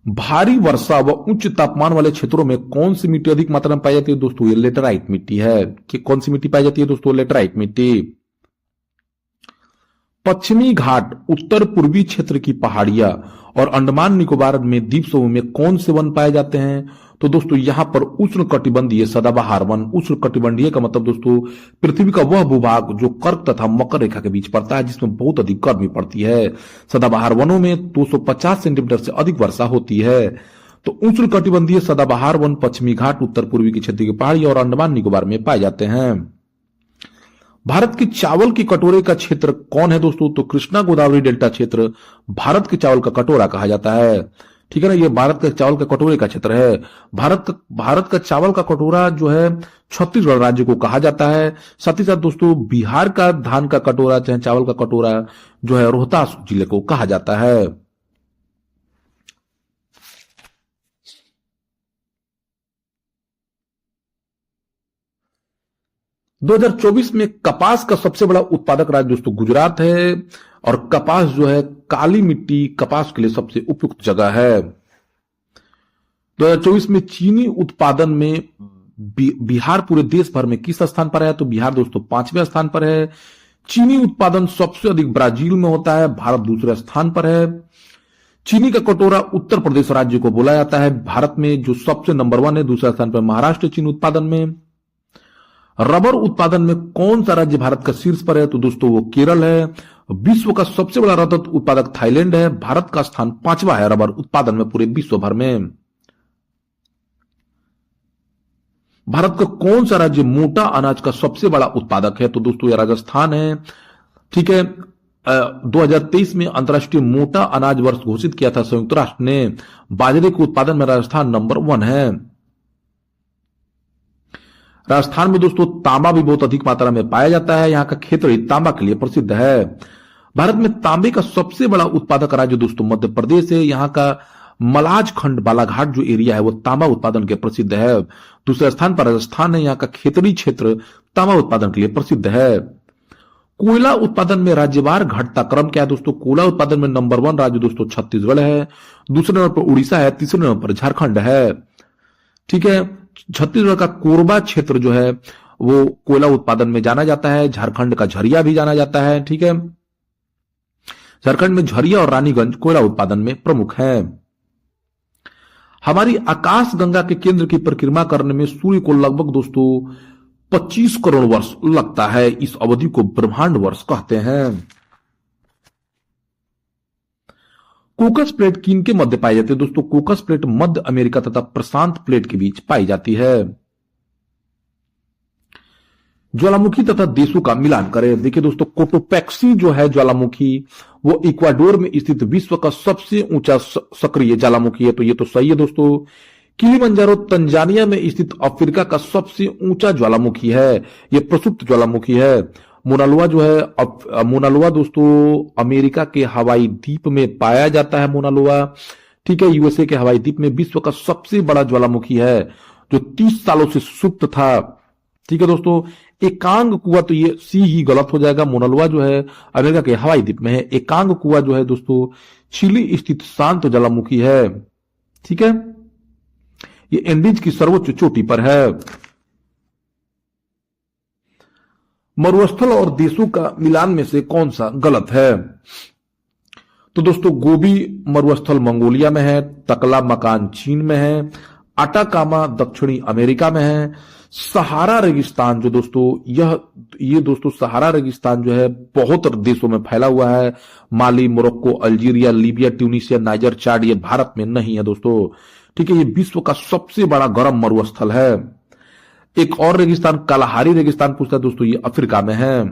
भारी वर्षा व उच्च तापमान वाले क्षेत्रों में कौन सी मिट्टी अधिक मात्रा में पाई जाती है, दोस्तों ये लेटराइट मिट्टी है। कि कौन सी मिट्टी पाई जाती है दोस्तों, लेटराइट मिट्टी। पश्चिमी घाट, उत्तर पूर्वी क्षेत्र की पहाड़ियां और अंडमान निकोबार में द्वीप समूह में कौन से वन पाए जाते हैं, तो दोस्तों यहां पर उष्ण कटिबंधीय सदाबहार वन। उष्ण कटिबंधीय का मतलब दोस्तों पृथ्वी का वह भूभाग जो कर्क तथा मकर रेखा के बीच पड़ता है, जिसमें बहुत अधिक गर्मी पड़ती है। सदाबहार वनों में 250 सेंटीमीटर से अधिक वर्षा होती है। तो उष्ण कटिबंधीय सदाबहार वन पश्चिमी घाट, उत्तर पूर्वी की क्षेत्र की पहाड़ी और अंडमान निकोबार में पाए जाते हैं। भारत की चावल की कटोरे का क्षेत्र कौन है दोस्तों, तो कृष्णा गोदावरी डेल्टा क्षेत्र भारत के चावल का कटोरा कहा जाता है। ठीक है ना, ये भारत के चावल के कटोरे का क्षेत्र है। भारत का चावल का कटोरा जो है छत्तीसगढ़ राज्य को कहा जाता है। साथ ही साथ दोस्तों बिहार का धान का कटोरा चाहे चावल का कटोरा जो है रोहतास जिले को कहा जाता है। दो 2024 में कपास का सबसे बड़ा उत्पादक राज्य दोस्तों गुजरात है, और कपास जो है काली मिट्टी कपास के लिए सबसे उपयुक्त जगह है। 2024 में चीनी उत्पादन में बिहार पूरे देश भर में किस स्थान पर है, तो बिहार दोस्तों 5वें स्थान पर है। चीनी उत्पादन सबसे अधिक ब्राजील में होता है, भारत दूसरे स्थान पर है। चीनी का कटोरा उत्तर प्रदेश राज्य को बोला जाता है भारत में, जो सबसे नंबर 1 है। दूसरे स्थान पर महाराष्ट्र चीनी उत्पादन में। रबर उत्पादन में कौन सा राज्य भारत का शीर्ष पर है, तो दोस्तों वो केरल है। विश्व का सबसे बड़ा रबर उत्पादक थाईलैंड है। भारत का स्थान 5वां है रबर उत्पादन में पूरे विश्व भर में। भारत का कौन सा राज्य मोटा अनाज का सबसे बड़ा उत्पादक है, तो दोस्तों यह राजस्थान है। ठीक है, 2023 में अंतर्राष्ट्रीय मोटा अनाज वर्ष घोषित किया था संयुक्त राष्ट्र ने। बाजरे के उत्पादन में राजस्थान नंबर 1 है। राजस्थान में दोस्तों तांबा भी बहुत अधिक मात्रा में पाया जाता है। यहाँ का क्षेत्र तांबा के लिए प्रसिद्ध है। भारत में तांबे का सबसे बड़ा उत्पादक राज्य दोस्तों मध्य प्रदेश है। यहाँ का मलाज खंड बालाघाट जो एरिया है वो तांबा उत्पादन के प्रसिद्ध है। दूसरे स्थान पर राजस्थान है। यहाँ का खेतड़ी क्षेत्र तांबा उत्पादन के लिए प्रसिद्ध है। कोयला उत्पादन में राज्यवार घटता क्रम क्या है दोस्तों? कोयला उत्पादन में नंबर 1 राज्य दोस्तों छत्तीसगढ़ है, दूसरे नंबर पर उड़ीसा है, तीसरे नंबर पर झारखंड है। ठीक है, छत्तीसगढ़ का कोरबा क्षेत्र जो है वो कोयला उत्पादन में जाना जाता है। झारखंड का झरिया भी जाना जाता है। ठीक है, झारखंड में झरिया और रानीगंज कोयला उत्पादन में प्रमुख है। हमारी आकाश गंगा के केंद्र की परिक्रमा करने में सूर्य को लगभग दोस्तों 25 करोड़ वर्ष लगता है। इस अवधि को ब्रह्मांड वर्ष कहते हैं। कोकस प्लेट किनके मध्य पाई जाती है दोस्तों? कोकस प्लेट मध्य अमेरिका तथा प्रशांत प्लेट के बीच पाई जाती है। ज्वालामुखी तथा देशों का मिलान करें। देखिए दोस्तों, कोटोपैक्सी जो है ज्वालामुखी वो इक्वाडोर में स्थित विश्व का सबसे ऊंचा सक्रिय ज्वालामुखी है, तो ये तो सही है दोस्तों। किलिमंजारो तंजानिया में स्थित अफ्रीका का सबसे ऊंचा ज्वालामुखी है, यह प्रसुप्त ज्वालामुखी है। मोनालुआ जो है मोनालुआ दोस्तों अमेरिका के हवाई द्वीप में पाया जाता है। मोनालुआ ठीक है, यूएसए के हवाई द्वीप में विश्व का सबसे बड़ा ज्वालामुखी है जो 30 सालों से सुप्त था। ठीक है दोस्तों, एकांग कुआ तो ये सी ही गलत हो जाएगा। मोनालुआ जो है अमेरिका के हवाई द्वीप में है। एकांग कुआ जो है दोस्तों चिली स्थित शांत ज्वालामुखी है। ठीक है, ये एंडीज की सर्वोच्च चोटी पर है। मरुस्थल और देशों का मिलान में से कौन सा गलत है? तो दोस्तों गोबी मरुस्थल मंगोलिया में है, तकला मकान चीन में है, अटाकामा दक्षिणी अमेरिका में है, सहारा रेगिस्तान जो दोस्तों ये दोस्तों सहारा रेगिस्तान जो है बहुत देशों में फैला हुआ है। Mali, Morocco, Algeria, Libya, Tunisia, Niger, Chad ये भारत में नहीं है दोस्तों। ठीक है, ये विश्व का सबसे बड़ा गर्म मरुस्थल है। एक और रेगिस्तान कालाहारी रेगिस्तान पूछता है दोस्तों, ये अफ्रीका में है।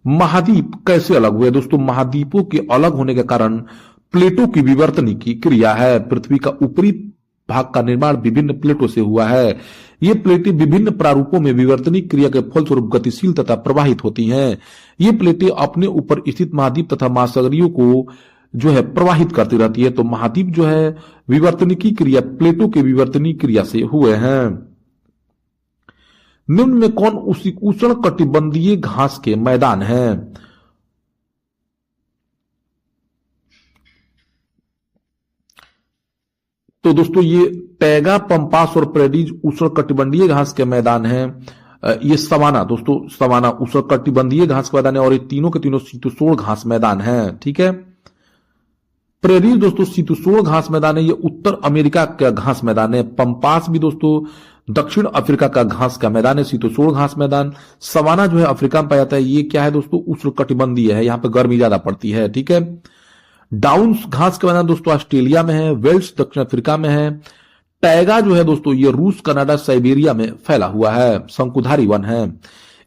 महाद्वीप कैसे अलग हुए दोस्तों? महाद्वीपों के अलग होने के कारण प्लेटों की विवर्तनी की क्रिया है। पृथ्वी का ऊपरी भाग का निर्माण विभिन्न प्लेटों से हुआ है। ये प्लेटें विभिन्न प्रारूपों में विवर्तनी क्रिया के फलस्वरूप गतिशील तथा प्रवाहित होती हैं। ये प्लेटें अपने ऊपर स्थित महाद्वीप तथा महासागरियों को जो है प्रवाहित करती रहती है। तो महाद्वीप जो है विवर्तनिकी क्रिया प्लेटों के विवर्तनी क्रिया से हुए हैं। निम्न में कौन उष्ण कटिबंधीय घास के मैदान हैं? तो दोस्तों ये टैगा, पंपास और प्रेडीज उष्ण कटिबंधीय घास के मैदान हैं। ये सवाना दोस्तों सवाना उष्ण कटिबंधीय घास के मैदान है और ये तीनों के तीनों शीतोष्ण घास मैदान हैं। ठीक है, प्रेरीज दोस्तों शीतोष्ण घास मैदान है, ये उत्तर अमेरिका का घास मैदान है। पंपास भी दोस्तों दक्षिण अफ्रीका का घास का मैदान है, शीतोष्ण घास मैदान। सवाना जो है अफ्रीका में पाया जाता है, ये क्या है दोस्तों उष्ण कटिबंधीय है, यहाँ पे गर्मी ज्यादा पड़ती है। ठीक है, डाउन्स घास का मैदान दोस्तों ऑस्ट्रेलिया में है, वेल्स दक्षिण अफ्रीका में है। टैगा जो है दोस्तों ये रूस, कनाडा, साइबेरिया में फैला हुआ है, शंकुधारी वन है।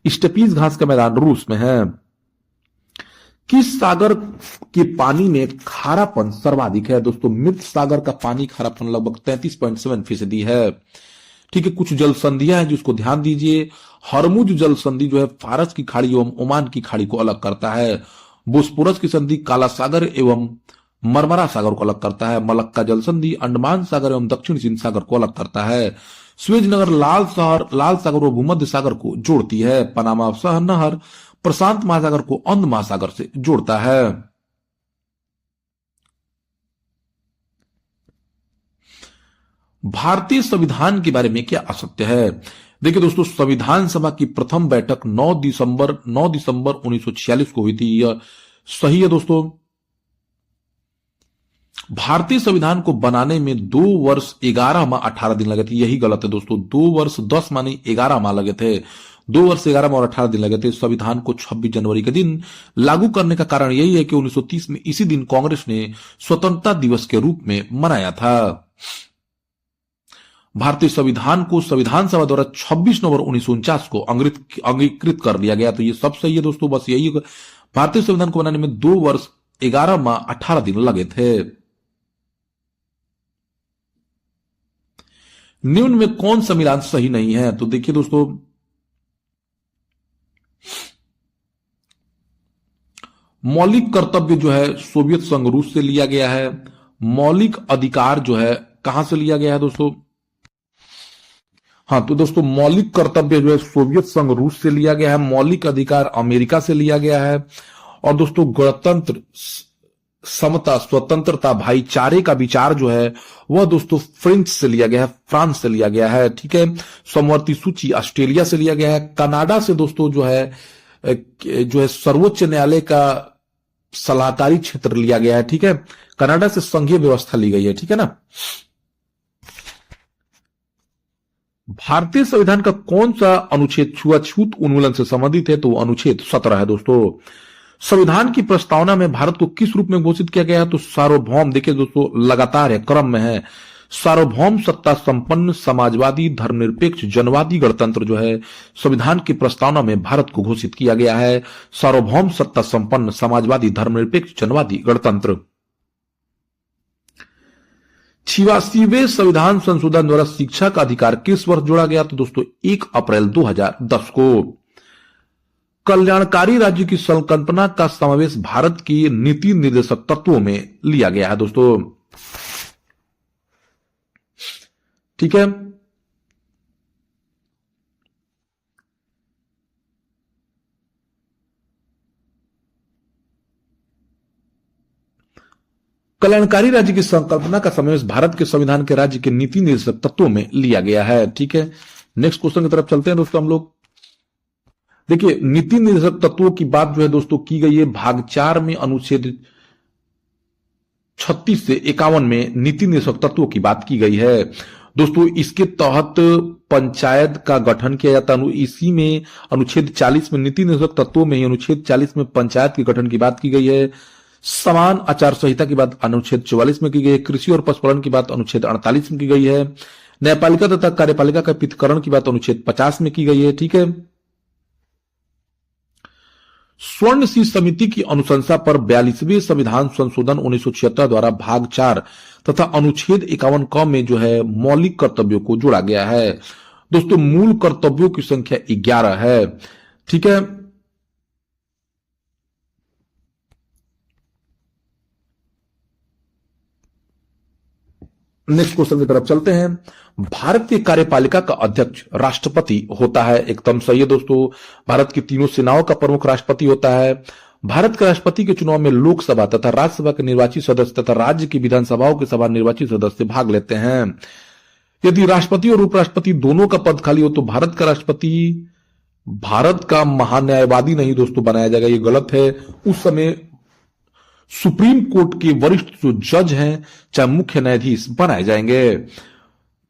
स्टेपीज घास का मैदान रूस में है। किस सागर के पानी में खारापन सर्वाधिक है दोस्तों? मृत सागर का पानी खारापन लगभग 33.7% है। ठीक है, कुछ जल संधियां हैं जिसको ध्यान दीजिए। हरमुज जल संधि जो है फारस की खाड़ी एवं ओमान की खाड़ी को अलग करता है। बोस्पोरस की संधि काला सागर एवं मरमरा सागर को अलग करता है। मलक्का जल संधि अंडमान सागर एवं दक्षिण चीन सागर को अलग करता है। स्वेज नहर लाल सागर और भूमध्य सागर को जोड़ती है। पनामा शहर नहर प्रशांत महासागर को अंध महासागर से जोड़ता है। भारतीय संविधान के बारे में क्या असत्य है? देखिए दोस्तों, संविधान सभा की प्रथम बैठक 9 दिसंबर 1946 को हुई थी, यह सही है दोस्तों। भारतीय संविधान को बनाने में 2 वर्ष 11 माह 18 दिन लगे थे, यही गलत है दोस्तों। 2 वर्ष 10 माह नहीं 11 माह लगे थे। 2 वर्ष 11 माह और 18 दिन लगे थे। संविधान को 26 जनवरी के दिन लागू करने का कारण यही है कि 1930 में इसी दिन कांग्रेस ने स्वतंत्रता दिवस के रूप में मनाया था। भारतीय संविधान को संविधान सभा द्वारा 26 नवंबर 1949 को अंगीकृत कर दिया गया। तो ये सब सही है दोस्तों, बस यही भारतीय संविधान को बनाने में 2 वर्ष 11 माह 18 दिन लगे थे। निम्न में कौन सा मिलान सही नहीं है? तो देखिए दोस्तों, मौलिक कर्तव्य जो है सोवियत संघ रूस से लिया गया है। मौलिक अधिकार जो है कहां से लिया गया है दोस्तों? हाँ, तो दोस्तों मौलिक कर्तव्य जो है सोवियत संघ रूस से लिया गया है। मौलिक अधिकार अमेरिका से लिया गया है। और दोस्तों गणतंत्र, समता, स्वतंत्रता, भाईचारे का विचार जो है वह दोस्तों फ्रेंच से लिया गया है, फ्रांस से लिया गया है। ठीक है। समवर्ती सूची ऑस्ट्रेलिया से लिया गया है। कनाडा से दोस्तों जो है सर्वोच्च न्यायालय का सलाहकारी क्षेत्र लिया गया है। ठीक है। कनाडा से संघीय व्यवस्था ली गई है। ठीक है ना। भारतीय संविधान का कौन सा अनुच्छेद छुआछूत उन्मूलन से संबंधित है? तो अनुच्छेद 17 है दोस्तों। संविधान की प्रस्तावना में भारत को किस रूप में घोषित किया गया है? तो सार्वभौम, देखिए दोस्तों लगातार है, क्रम में है। सार्वभौम, सत्ता संपन्न, समाजवादी, धर्मनिरपेक्ष, जनवादी गणतंत्र जो है संविधान की प्रस्तावना में भारत को घोषित किया गया है। सार्वभौम, सत्ता संपन्न, समाजवादी, धर्मनिरपेक्ष, जनवादी गणतंत्र। 86वें संविधान संशोधन द्वारा शिक्षा का अधिकार किस वर्ष जोड़ा गया? तो दोस्तों 1 अप्रैल 2010 को। कल्याणकारी राज्य की संकल्पना का समावेश भारत की नीति निर्देशक तत्वों में लिया गया है दोस्तों। ठीक है। कल्याणकारी राज्य की संकल्पना का समावेश भारत के संविधान के राज्य के नीति निर्देशक तत्वों में लिया गया है। ठीक है। नेक्स्ट क्वेश्चन की तरफ चलते हैं दोस्तों हम लोग। देखिए नीति निर्देशक तत्वों की बात जो है दोस्तों की गई है भाग 4 में, अनुच्छेद 36 से 51 में नीति निर्देशक तत्वों की बात की गई है दोस्तों। इसके तहत पंचायत का गठन किया जाता है। इसी में अनुच्छेद 40 में, नीति निर्देशक तत्वों में ही अनुच्छेद 40 में पंचायत के गठन की बात की गई है। समान आचार संहिता की बात अनुच्छेद 44 में की गई है। कृषि और पशुपालन की बात अनुच्छेद 48 में की गई है। न्यायपालिका तथा कार्यपालिका का पृथक्करण की बात अनुच्छेद 50 में की गई है। ठीक है। स्वर्ण सिंह समिति की अनुशंसा पर 42वें संविधान संशोधन 1976 द्वारा भाग 4 तथा अनुच्छेद 51 क में जो है मौलिक कर्तव्यों को जोड़ा गया है दोस्तों। मूल कर्तव्यों की संख्या 11 है। ठीक है। नेक्स्ट क्वेश्चन की तरफ चलते हैं। भारतीय कार्यपालिका का अध्यक्ष राष्ट्रपति होता है। एकदम सही है दोस्तों। भारत की तीनों सेनाओं का प्रमुख राष्ट्रपति होता है। भारत के राष्ट्रपति के चुनाव में लोकसभा तथा राज्यसभा के निर्वाचित सदस्य तथा राज्य की विधानसभाओं के सभा निर्वाचित सदस्य भाग लेते हैं। यदि राष्ट्रपति और उपराष्ट्रपति दोनों का पद खाली हो तो भारत का राष्ट्रपति भारत का महान्यायवादी नहीं दोस्तों बनाया जाएगा, ये गलत है। उस समय सुप्रीम कोर्ट के वरिष्ठ जो जज हैं, चाहे मुख्य न्यायाधीश बनाए जाएंगे।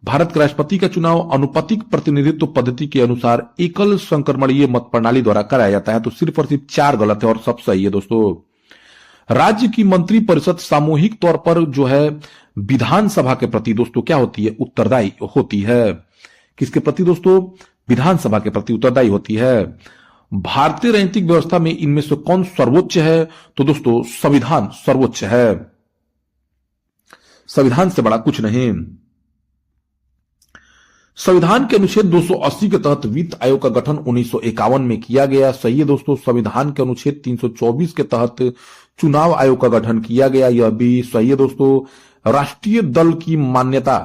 भारत के राष्ट्रपति का चुनाव अनुपातिक प्रतिनिधित्व पद्धति के अनुसार एकल संक्रमणीय मत प्रणाली द्वारा कराया जाता है। तो सिर्फ और सिर्फ 4 गलत है और सब सही है दोस्तों। राज्य की मंत्री परिषद सामूहिक तौर पर जो है विधानसभा के प्रति दोस्तों क्या होती है? उत्तरदायी होती है। किसके प्रति दोस्तों? विधानसभा के प्रति उत्तरदायी होती है। भारतीय राजनीतिक व्यवस्था में इनमें से कौन सर्वोच्च है? तो दोस्तों संविधान सर्वोच्च है। संविधान से बड़ा कुछ नहीं। संविधान के अनुच्छेद 280 के तहत वित्त आयोग का गठन 1951 में किया गया। सही है दोस्तों। संविधान के अनुच्छेद 324 के तहत चुनाव आयोग का गठन किया गया, यह भी सही है दोस्तों। राष्ट्रीय दल की मान्यता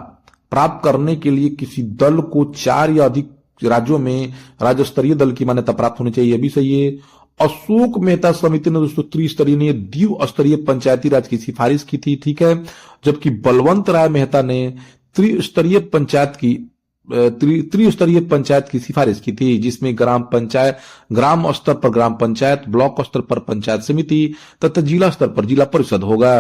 प्राप्त करने के लिए किसी दल को 4 या अधिक राज्यों में राज्य स्तरीय दल की मान्यता प्राप्त होनी चाहिए, यह भी सही है। अशोक मेहता समिति ने दोस्तों त्रिस्तरीय ने द्विस्तरीय पंचायती राज की सिफारिश की थी। ठीक है। जबकि बलवंत राय मेहता ने त्रिस्तरीय पंचायत की सिफारिश की थी, जिसमें ग्राम स्तर पर ग्राम पंचायत, ब्लॉक स्तर पर पंचायत समिति तथा जिला स्तर पर जिला परिषद होगा।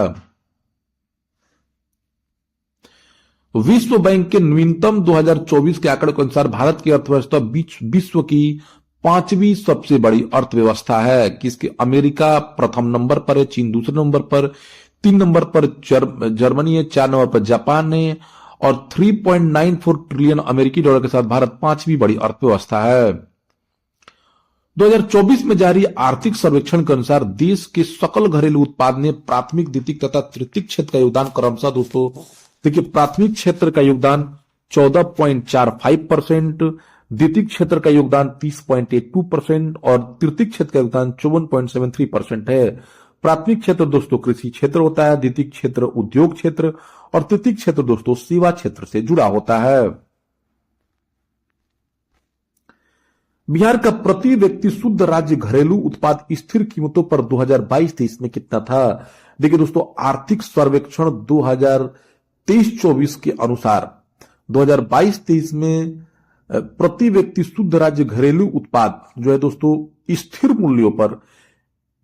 विश्व बैंक के नवीनतम 2024 के आंकड़े के अनुसार भारत की अर्थव्यवस्था विश्व की 5वीं सबसे बड़ी अर्थव्यवस्था है। किसके? अमेरिका प्रथम नंबर पर है, चीन दूसरे नंबर पर, 3 नंबर पर जर्मनी है, 4 नंबर पर जापान है और 3.94 ट्रिलियन अमेरिकी डॉलर के साथ भारत 5वीं बड़ी अर्थव्यवस्था है। 2024 में जारी आर्थिक सर्वेक्षण के अनुसार देश के सकल घरेलू उत्पाद ने प्राथमिक, द्वितीयक तथा तृतीयक क्षेत्र का योगदान क्रमशः दोस्तों देखिए, प्राथमिक क्षेत्र का योगदान 14.45%, द्वितीयक क्षेत्र का योगदान 30.82% और तृतीयक क्षेत्र का योगदान 54.73% है। प्राथमिक क्षेत्र दोस्तों कृषि क्षेत्र होता है, द्वितीय क्षेत्र उद्योग क्षेत्र और तृतीय क्षेत्र दोस्तों सेवा क्षेत्र से जुड़ा होता है। बिहार का प्रति व्यक्ति शुद्ध राज्य घरेलू उत्पाद स्थिर कीमतों पर 2022-23 में कितना था? देखिए दोस्तों, आर्थिक सर्वेक्षण 2023-24 के अनुसार 2022-23 में प्रति व्यक्ति शुद्ध राज्य घरेलू उत्पाद जो है दोस्तों स्थिर मूल्यों पर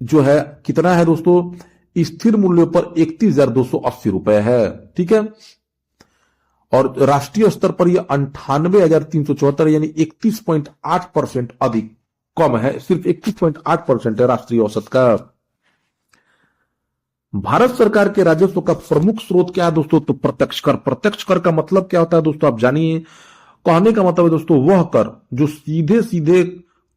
जो है कितना है दोस्तों? स्थिर मूल्यों पर 31,280 रुपए है। ठीक है, और राष्ट्रीय स्तर पर यह 98,374 यानी 31.8% अधिक कम है, सिर्फ 31.8% है राष्ट्रीय औसत का। भारत सरकार के राजस्व का प्रमुख स्रोत क्या है दोस्तों? तो प्रत्यक्ष कर। प्रत्यक्ष कर का मतलब क्या होता है दोस्तों, आप जानिए। कहने का मतलब है दोस्तों वह कर जो सीधे सीधे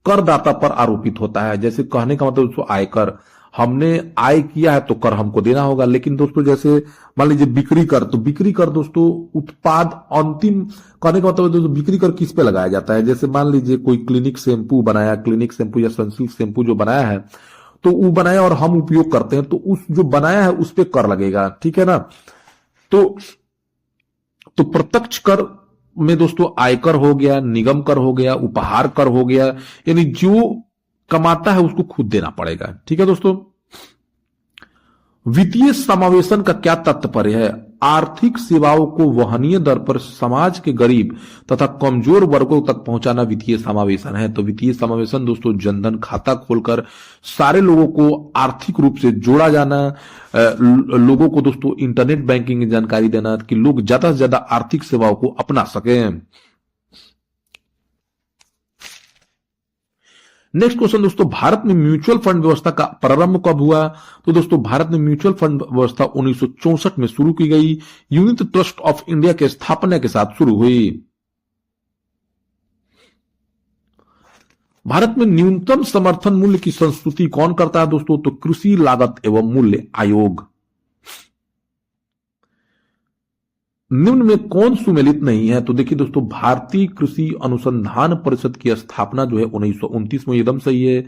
करदाता पर आरोपित होता है। जैसे कहने का मतलब दोस्तों आयकर, हमने आय किया है तो कर हमको देना होगा। लेकिन दोस्तों जैसे मान लीजिए बिक्री कर, तो बिक्री कर दोस्तों उत्पाद अंतिम, कहने का मतलब दोस्तों बिक्री कर किस पे लगाया जाता है? जैसे मान लीजिए कोई क्लिनिक शैम्पू बनाया, क्लिनिक शैम्पू या सनसिल्क शैम्पू जो बनाया है, तो वो बनाया और हम उपयोग करते हैं, तो उस जो बनाया है उस पे कर लगेगा। ठीक है ना? तो प्रत्यक्ष कर में दोस्तों आयकर हो गया, निगम कर हो गया, उपहार कर हो गया, यानी जो कमाता है उसको खुद देना पड़ेगा। ठीक है दोस्तों, वित्तीय समावेशन का क्या तात्पर्य है? आर्थिक सेवाओं को वहनीय दर पर समाज के गरीब तथा कमजोर वर्गों तक पहुंचाना वित्तीय समावेशन है। तो वित्तीय समावेशन दोस्तों जनधन खाता खोलकर सारे लोगों को आर्थिक रूप से जोड़ा जाना, लोगों को दोस्तों इंटरनेट बैंकिंग की जानकारी देना कि लोग ज्यादा से ज्यादा आर्थिक सेवाओं को अपना सकें। नेक्स्ट क्वेश्चन दोस्तों, भारत में म्यूचुअल फंड व्यवस्था का प्रारंभ कब हुआ? तो दोस्तों भारत में म्यूचुअल फंड व्यवस्था 1964 में शुरू की गई। यूनिट ट्रस्ट ऑफ इंडिया के स्थापना के साथ शुरू हुई। भारत में न्यूनतम समर्थन मूल्य की संस्तुति कौन करता है दोस्तों? तो कृषि लागत एवं मूल्य आयोग। निम्न में कौन सुमेलित नहीं है? तो देखिए दोस्तों, भारतीय कृषि अनुसंधान परिषद की स्थापना जो है 1929 में, एकदम सही है।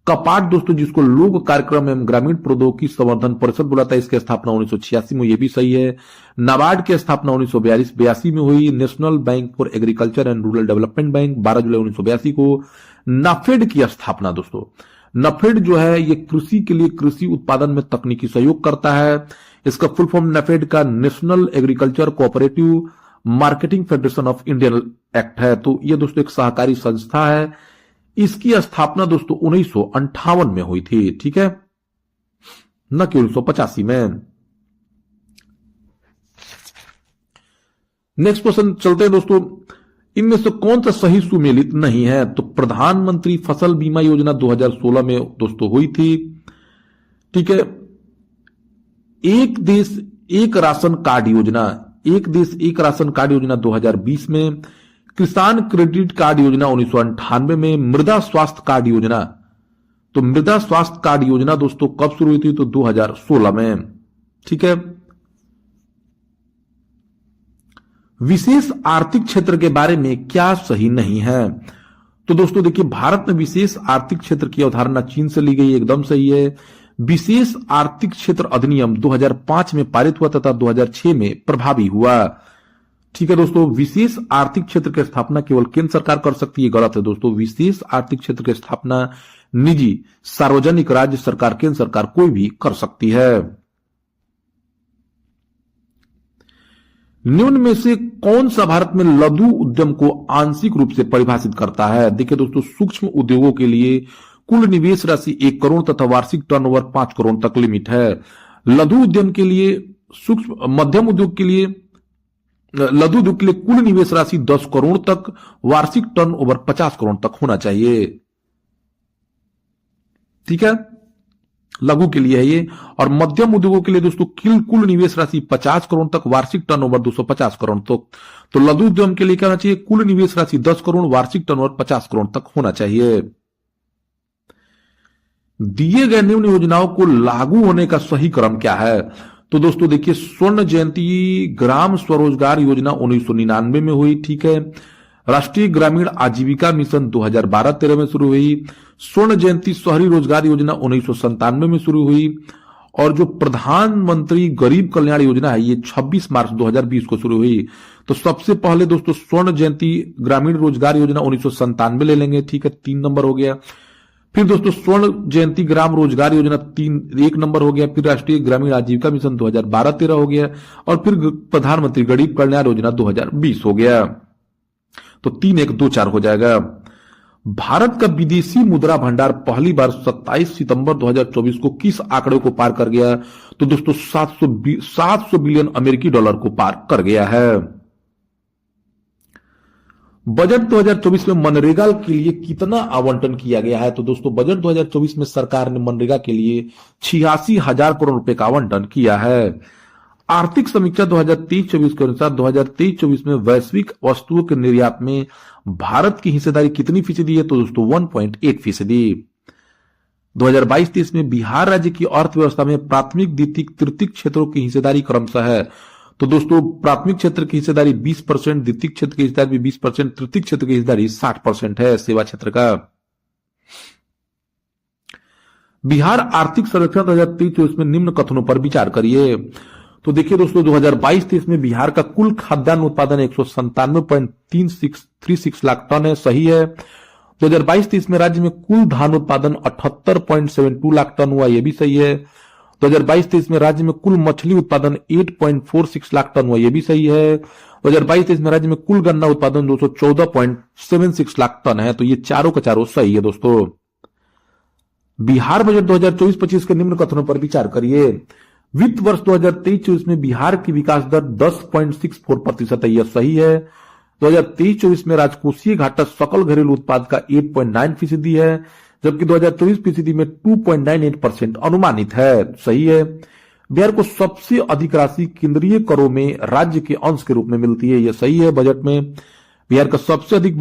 कपाट दोस्तों जिसको लोक कार्यक्रम एवं ग्रामीण प्रौद्योगिकी संवर्धन परिषद बुलाता है, इसकी स्थापना 1986 में, ये भी सही है। नाबार्ड की स्थापना 1982 में हुई। National bank for agriculture and rural development bank 12 जुलाई 1982 को। नाफेड की स्थापना दोस्तों, नाफेड जो है ये कृषि के लिए कृषि उत्पादन में तकनीकी सहयोग करता है। इसका फुल फॉर्म नाफेड का national agriculture cooperative marketing federation of Indian act है। तो ये दोस्तों एक सहकारी संस्था है। इसकी स्थापना दोस्तों 1958 में हुई थी। ठीक है, न कि 1985 में। नेक्स्ट क्वेश्चन चलते हैं दोस्तों, इनमें से कौन सा सही सुमेलित नहीं है? तो प्रधानमंत्री फसल बीमा योजना 2016 में दोस्तों हुई थी। ठीक है, एक देश एक राशन कार्ड योजना, एक देश एक राशन कार्ड योजना 2020 में। किसान क्रेडिट कार्ड योजना 1998 में। मृदा स्वास्थ्य कार्ड योजना, तो मृदा स्वास्थ्य कार्ड योजना दोस्तों कब शुरू हुई थी? तो 2016 में। ठीक है, विशेष आर्थिक क्षेत्र के बारे में क्या सही नहीं है? तो दोस्तों देखिए, भारत में विशेष आर्थिक क्षेत्र की अवधारणा चीन से ली गई, एकदम सही है। विशेष आर्थिक क्षेत्र अधिनियम 2005 में पारित हुआ तथा 2006 में प्रभावी हुआ। ठीक है दोस्तों, विशेष आर्थिक क्षेत्र की स्थापना केवल केंद्र सरकार कर सकती है, गलत है दोस्तों। विशेष आर्थिक क्षेत्र की स्थापना निजी, सार्वजनिक, राज्य सरकार, केंद्र सरकार कोई भी कर सकती है। निम्न में से कौन सा भारत में लघु उद्यम को आंशिक रूप से परिभाषित करता है? देखिए दोस्तों, सूक्ष्म उद्योगों के लिए कुल निवेश राशि 1 करोड़ तथा वार्षिक टर्नओवर 5 करोड़ तक लिमिट है। लघु उद्यम के लिए, सूक्ष्म मध्यम उद्योग के लिए, लघु उद्योग के लिए कुल निवेश राशि 10 करोड़ तक, वार्षिक टर्नओवर 50 करोड़ तक होना चाहिए। ठीक है, लघु के लिए है ये। और मध्यम उद्योगों के लिए दोस्तों कुल निवेश राशि 50 करोड़ तक, वार्षिक टर्नओवर 250 करोड़ तक। तो लघु उद्यम के लिए क्या होना चाहिए? कुल निवेश राशि 10 करोड़, वार्षिक टर्नओवर 50 करोड़ तक होना चाहिए। दिए गए निम्न योजनाओं को लागू होने का सही क्रम क्या है? तो दोस्तों देखिए, स्वर्ण जयंती ग्राम स्वरोजगार योजना 1999 में हुई। ठीक है, राष्ट्रीय ग्रामीण आजीविका मिशन 2012-13 में शुरू हुई। स्वर्ण जयंती शहरी रोजगार योजना 1997 में शुरू हुई। और जो प्रधानमंत्री गरीब कल्याण योजना है ये 26 मार्च 2020 को शुरू हुई। तो सबसे पहले दोस्तों स्वर्ण जयंती ग्रामीण रोजगार योजना 1997 ले लेंगे, ठीक है, 3 नंबर हो गया। फिर दोस्तों स्वर्ण जयंती ग्राम रोजगार योजना 1 नंबर हो गया। फिर राष्ट्रीय ग्रामीण आजीविका मिशन 2012-13 हो गया। और फिर प्रधानमंत्री गरीब कल्याण योजना 2020 हो गया। तो 3 1 2 4 हो जाएगा। भारत का विदेशी मुद्रा भंडार पहली बार 27 सितंबर 2024 को किस आंकड़े को पार कर गया? तो दोस्तों 700 बिलियन अमेरिकी डॉलर को पार कर गया है। बजट 2024 में मनरेगा के लिए कितना आवंटन किया गया है? तो दोस्तों बजट 2024 में सरकार ने मनरेगा के लिए 86,000 करोड़ रुपए का आवंटन किया है। आर्थिक समीक्षा 2023-24 के अनुसार 2023-24 में वैश्विक वस्तुओं के निर्यात में भारत की हिस्सेदारी कितनी फीसदी है? तो दोस्तों 1.1%। 2022-23 में बिहार राज्य की अर्थव्यवस्था में प्राथमिक, द्वितीयक, तृतीयक क्षेत्रों की हिस्सेदारी क्रमशः है। तो दोस्तों प्राथमिक क्षेत्र की हिस्सेदारी 20%, द्वितीयक क्षेत्र की हिस्सेदारी 20%, तृतीयक क्षेत्र की हिस्सेदारी 60% है सेवा क्षेत्र का। बिहार आर्थिक सर्वेक्षण 2023-24 में निम्न कथनों पर विचार करिए। तो देखिए दोस्तों 2022-23 में बिहार का कुल खाद्यान्न उत्पादन 197.36 लाख टन है, सही है। 2022-23 में राज्य में कुल धान उत्पादन 78.72 लाख टन हुआ, यह भी सही है। 2022-23 में राज्य में कुल मछली उत्पादन 8.46 लाख टन हुआ, यह भी सही है। 2022-23 में राज्य में कुल गन्ना उत्पादन 214.76 लाख टन है। तो ये चारों का चारों सही है दोस्तों। बिहार बजट 2024-25 के निम्न कथनों पर विचार करिए। वित्त वर्ष 2023-24 में बिहार की विकास दर 10.64% है, यह सही है। 2023-24 में राजकोषीय घाटा सकल घरेलू उत्पाद का 8.9% है, जबकि 2024-25 में 2.98% अनुमानित है, सही है। बिहार को सबसे अधिक राशि केंद्रीय करों में राज्य के अंश के रूप में मिलती है, यह सही है। बजट में बिहार का सबसे अधिक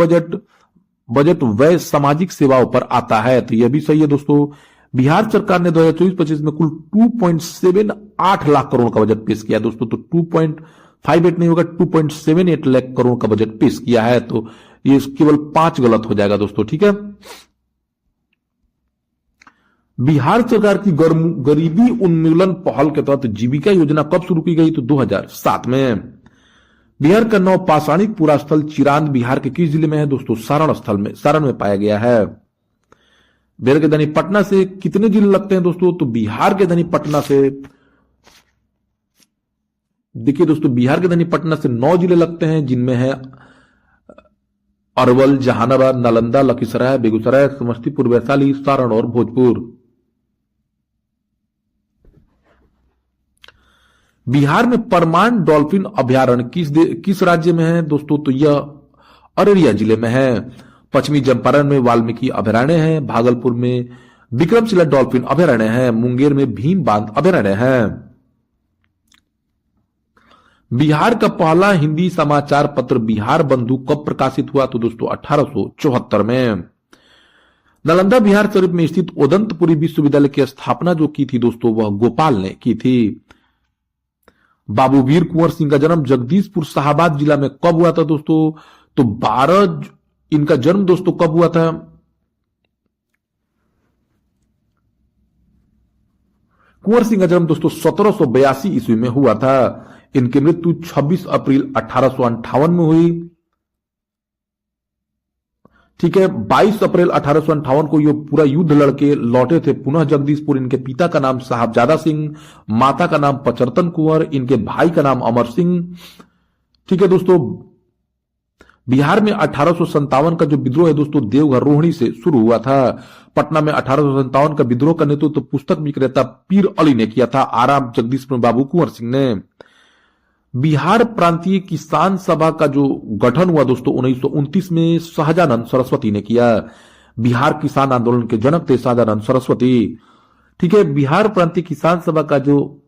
बजट व्यय सामाजिक सेवाओं पर आता है, तो यह भी सही है दोस्तों। बिहार सरकार ने 2024-25 में कुल 2.78 लाख करोड़ का बजट पेश किया दोस्तों। तो 2.58 नहीं होगा, 2.78 लाख करोड़ का बजट पेश किया है। तो ये केवल 5 गलत हो जाएगा दोस्तों, ठीक है। बिहार सरकार की गरीबी उन्मूलन पहल के तहत जीविका योजना कब शुरू की गई? तो 2007 में। बिहार का नवपाषाणिक पुरा स्थल चिरांद बिहार के किस जिले में है? दोस्तों सारण में पाया गया है। बिहार के राजधानी पटना से कितने जिले लगते हैं दोस्तों? तो बिहार के राजधानी पटना से देखिए दोस्तों, बिहार के राजधानी पटना से 9 जिले लगते हैं, जिनमें है अरवल, जहानाबाद, नालंदा, लखीसराय, बेगूसराय, समस्तीपुर, वैशाली, सारण और भोजपुर। बिहार में परमान डॉल्फिन अभयारण्य किस राज्य में है दोस्तों? तो यह अररिया जिले में है। पश्चिमी चंपारण में वाल्मीकि अभयारण्य है। भागलपुर में विक्रमशिला डॉल्फिन अभयारण्य है। मुंगेर में भीम बांध अभयारण्य है। बिहार का पहला हिंदी समाचार पत्र बिहार बंधु कब प्रकाशित हुआ? तो दोस्तों 1874 में। नालंदा बिहार शरीफ में स्थित उदंतपुरी विश्वविद्यालय की स्थापना जो की थी दोस्तों, वह गोपाल ने की थी। बाबू वीर कुंवर सिंह का जन्म जगदीशपुर शाहाबाद जिला में कब हुआ था दोस्तों? तो 12 इनका जन्म दोस्तों कब हुआ था? कुंवर सिंह का जन्म दोस्तों 1782 ईस्वी में हुआ था। इनकी मृत्यु 26 अप्रैल 1858 में हुई, ठीक है। 22 अप्रैल 1858 को ये पूरा युद्ध लड़के लौटे थे पुनः जगदीशपुर। इनके पिता का नाम साहबजादा सिंह, माता का नाम पचरतन कुंवर, इनके भाई का नाम अमर सिंह, ठीक है दोस्तों। बिहार में 1857 का जो विद्रोह है दोस्तों देवघर रोहिणी से शुरू हुआ था। पटना में 1857 का विद्रोह का नेतृत्व तो पुस्तक विक्रेता पीर अली ने किया था। आराम जगदीशपुर बाबू कुंवर सिंह ने। बिहार प्रांतीय किसान सभा का जो गठन हुआ दोस्तों 1929 में शाहजानंद सरस्वती ने किया। बिहार किसान आंदोलन के जनक थे शाहजानंद सरस्वती, ठीक है। बिहार प्रांतीय किसान सभा का जो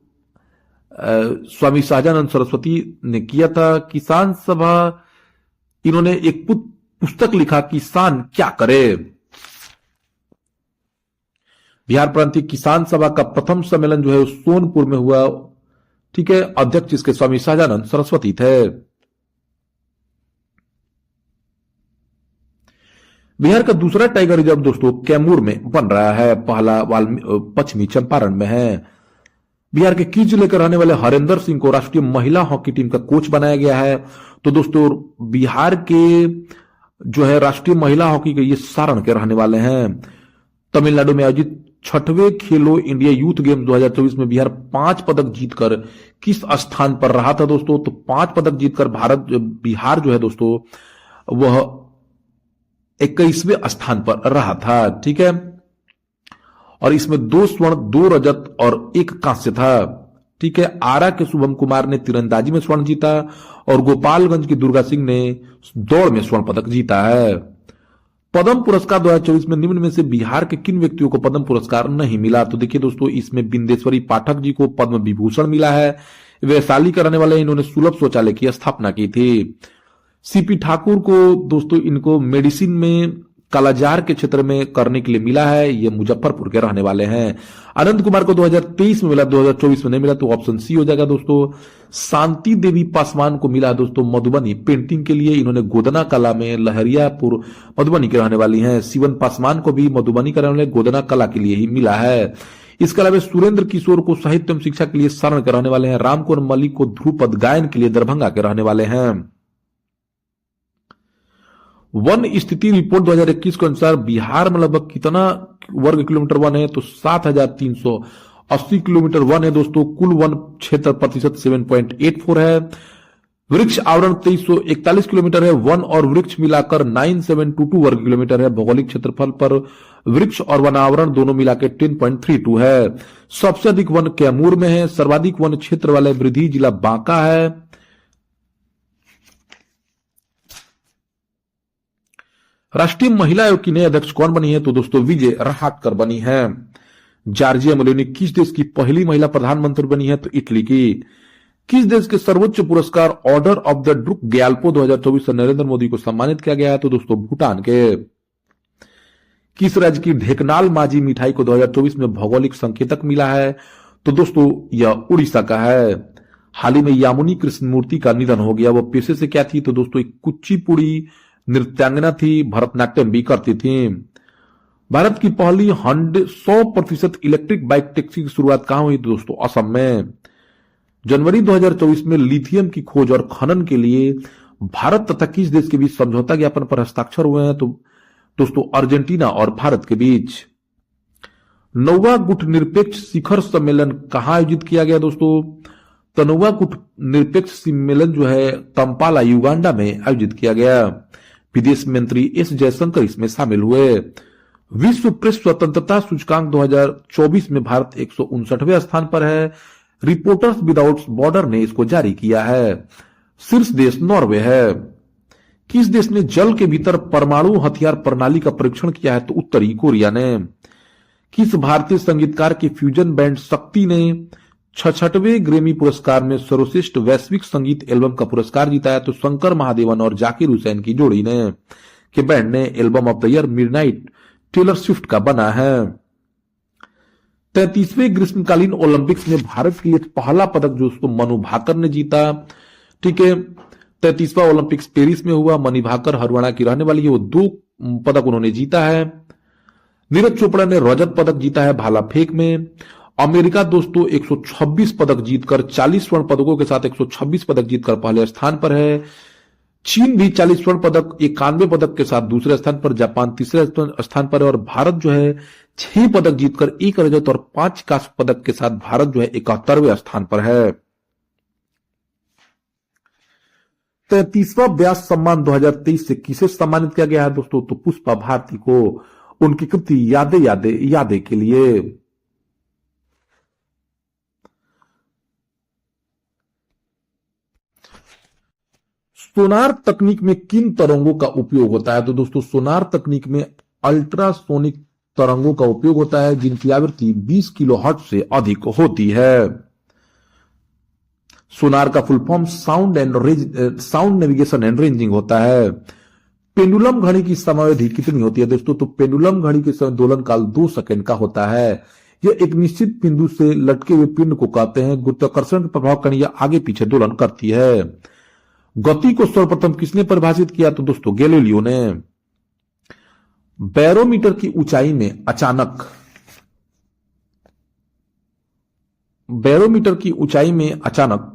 स्वामी शाहजानंद सरस्वती ने किया था किसान सभा, इन्होंने एक पुस्तक लिखा किसान क्या करे। बिहार प्रांतीय किसान सभा का प्रथम सम्मेलन जो है सोनपुर में हुआ, ठीक है। अध्यक्ष इसके स्वामी शाहजानंद सरस्वती थे। बिहार का दूसरा टाइगर रिजर्व दोस्तों कैमूर में बन रहा है, पहला पश्चिमी चंपारण में है। बिहार के किस जिले के रहने वाले हरेंद्र सिंह को राष्ट्रीय महिला हॉकी टीम का कोच बनाया गया है? तो दोस्तों बिहार के जो है राष्ट्रीय महिला हॉकी के ये सारण के रहने वाले हैं। तमिलनाडु में आयोजित 6वें खेलो इंडिया यूथ गेम्स 2024 में बिहार 5 पदक जीतकर किस स्थान पर रहा था दोस्तों? तो 5 पदक जीतकर बिहार जो है दोस्तों वह 21वें स्थान पर रहा था। ठीक है, और इसमें 2 स्वर्ण 2 रजत और 1 कांस्य था। ठीक है, आरा के शुभम कुमार ने तीरंदाजी में स्वर्ण जीता और गोपालगंज की दुर्गा सिंह ने दौड़ में स्वर्ण पदक जीता है। पद्म पुरस्कार 2024 में निम्न में से बिहार के किन व्यक्तियों को पद्म पुरस्कार नहीं मिला? तो देखिए दोस्तों इसमें बिंदेश्वरी पाठक जी को पद्म विभूषण मिला है। वैशाली का रहने वाले, इन्होंने सुलभ शौचालय की स्थापना की थी। सीपी ठाकुर को दोस्तों इनको मेडिसिन में कालाजार के क्षेत्र में करने के लिए मिला है, ये मुजफ्फरपुर के रहने वाले हैं। अनंत कुमार को 2023 में मिला, 2024 में नहीं मिला, तो ऑप्शन सी हो जाएगा दोस्तों। शांति देवी पासवान को मिला दोस्तों मधुबनी पेंटिंग के लिए, इन्होंने गोदना कला में लहरियापुर मधुबनी के रहने वाली हैं। शिवन पासवान को भी मधुबनी का रहने वाले गोदना कला के लिए ही मिला है। इसके अलावा सुरेंद्र किशोर को साहित्य एवं शिक्षा के लिए सारण के रहने वाले हैं। रामकुमार मलिक को ध्रुपद गायन के लिए दरभंगा के रहने वाले हैं। वन स्थिति रिपोर्ट 2021 के अनुसार बिहार में लगभग कितना वर्ग किलोमीटर वन है? तो 7,380 किलोमीटर वन है दोस्तों। कुल वन क्षेत्र प्रतिशत 7.84 है। वृक्ष आवरण 2341 किलोमीटर है। वन और वृक्ष मिलाकर 9722 वर्ग किलोमीटर है। भौगोलिक क्षेत्रफल पर वृक्ष और वन आवरण दोनों मिलाकर 10.32 है। सबसे अधिक वन कैमूर में है। सर्वाधिक वन क्षेत्र वाले वृद्धि जिला बांका है। राष्ट्रीय महिला आयोग की नई अध्यक्ष कौन बनी है? तो दोस्तों विजय रहाटकर बनी है। जॉर्जिया मेलोनी किस देश की पहली महिला प्रधानमंत्री बनी है? तो इटली की। किस देश के सर्वोच्च पुरस्कार order of the Druk Gyalpo 2024 से नरेंद्र मोदी को सम्मानित किया गया है? तो दोस्तों भूटान के। किस राज्य की ढेकनाल माझी मिठाई को 2024 में भौगोलिक संकेतक मिला है? तो दोस्तों यह उड़ीसा का है। हाल ही में यामुनी कृष्णमूर्ति का निधन हो गया। वह पेशे से क्या थी? तो दोस्तों एक कुचिपुड़ी नृत्यांगना थी, भरतनाट्यम भी करती थी। भारत की पहली 100% इलेक्ट्रिक बाइक टैक्सी की शुरुआत कहां हुई? दोस्तों असम में। जनवरी 2024 में लिथियम की खोज और खनन के लिए भारत तथा किस देश के बीच समझौता ज्ञापन पर हस्ताक्षर हुए हैं? तो दोस्तों अर्जेंटीना और भारत के बीच। 9वां गुट निरपेक्ष शिखर सम्मेलन कहां आयोजित किया गया दोस्तों? तो 9वां गुट निरपेक्ष सम्मेलन जो है कंपाला युगांडा में आयोजित किया गया। विदेश मंत्री एस जयशंकर इसमें शामिल हुए। विश्व प्रेस स्वतंत्रता सूचकांक 2024 में भारत 159वें स्थान पर है। रिपोर्टर्स विदाउट बॉर्डर ने इसको जारी किया है। शीर्ष देश नॉर्वे है। किस देश ने जल के भीतर परमाणु हथियार प्रणाली का परीक्षण किया है? तो उत्तरी कोरिया ने। किस भारतीय संगीतकार की फ्यूजन बैंड शक्ति ने 66वें ग्रेमी पुरस्कार में सर्वश्रेष्ठ वैश्विक संगीत एल्बम का पुरस्कार जीता है? तो शंकर महादेवन और जाकिर हुसैन की जोड़ी ने के बैंड ने album of the year midnight Taylor Swift का बना है। 33वें ग्रीष्मकालीन ओलंपिक्स में भारत के लिए पहला पदक जो उसको मनु भाकर ने जीता। ठीक है, 33वां ओलंपिक्स पेरिस में हुआ। मनु भाकर हरियाणा की रहने वाली है, वो 2 पदक उन्होंने जीता है। नीरज चोपड़ा ने रजत पदक जीता है भाला फेंक में। अमेरिका दोस्तों 126 पदक जीतकर 40 स्वर्ण पदकों के साथ 126 पदक जीतकर पहले स्थान पर है। चीन भी 40 स्वर्ण पदक 91 पदक के साथ दूसरे स्थान पर। जापान तीसरे स्थान पर है। और भारत जो है 6 पदक जीतकर 1 रजत और 5 कांस्य पदक के साथ भारत जो है 71वें स्थान पर है। 33वां व्यास सम्मान 2023 से किसे सम्मानित किया गया है दोस्तों? तो पुष्पा भारती को उनकी कृति यादे के लिए। सोनार तकनीक में किन तरंगों का उपयोग होता है? तो दोस्तों सोनार तकनीक में अल्ट्रासोनिक तरंगों का उपयोग होता है जिनकी आवृत्ति 20 किलोहर्ट्ज से अधिक होती है। सोनार का full form sound navigation and ranging होता है। पेंडुलम घड़ी की समयावधि कितनी होती है दोस्तों? तो पेंडुलम घड़ी के समय दोलन काल 2 सेकंड का होता है। यह एक निश्चित बिंदु से लटके हुए पिंड को कहते हैं। गुरुत्वाकर्षण के प्रभाव कारण यह आगे पीछे दोलन करती है। गति को सर्वप्रथम किसने परिभाषित किया? तो दोस्तों गैलीलियो ने। बैरोमीटर की ऊंचाई में अचानक बैरोमीटर की ऊंचाई में अचानक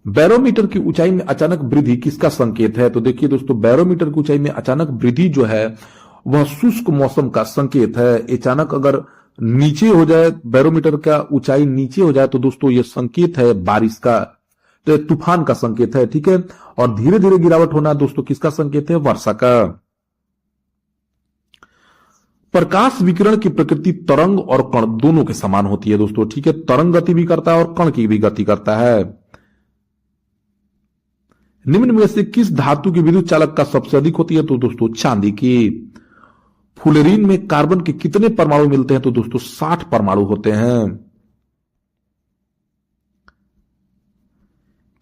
बैरोमीटर की ऊंचाई में अचानक वृद्धि किसका संकेत है? तो देखिए दोस्तों, बैरोमीटर की ऊंचाई में अचानक वृद्धि जो है वह शुष्क मौसम का संकेत है। अचानक अगर नीचे हो जाए, बैरोमीटर का ऊंचाई नीचे हो जाए तो दोस्तों यह संकेत है बारिश का, तो तूफान का संकेत है। ठीक है, और धीरे धीरे गिरावट होना दोस्तों किसका संकेत है? वर्षा का। प्रकाश विकिरण की प्रकृति तरंग और कण दोनों के समान होती है दोस्तों। ठीक है, तरंग गति भी करता है और कण की भी गति करता है। निम्न में से किस धातु की विद्युत चालक का सबसे अधिक होती है? तो दोस्तों चांदी की। फुलेरीन में कार्बन के कितने परमाणु मिलते हैं? तो दोस्तों 60 परमाणु होते हैं।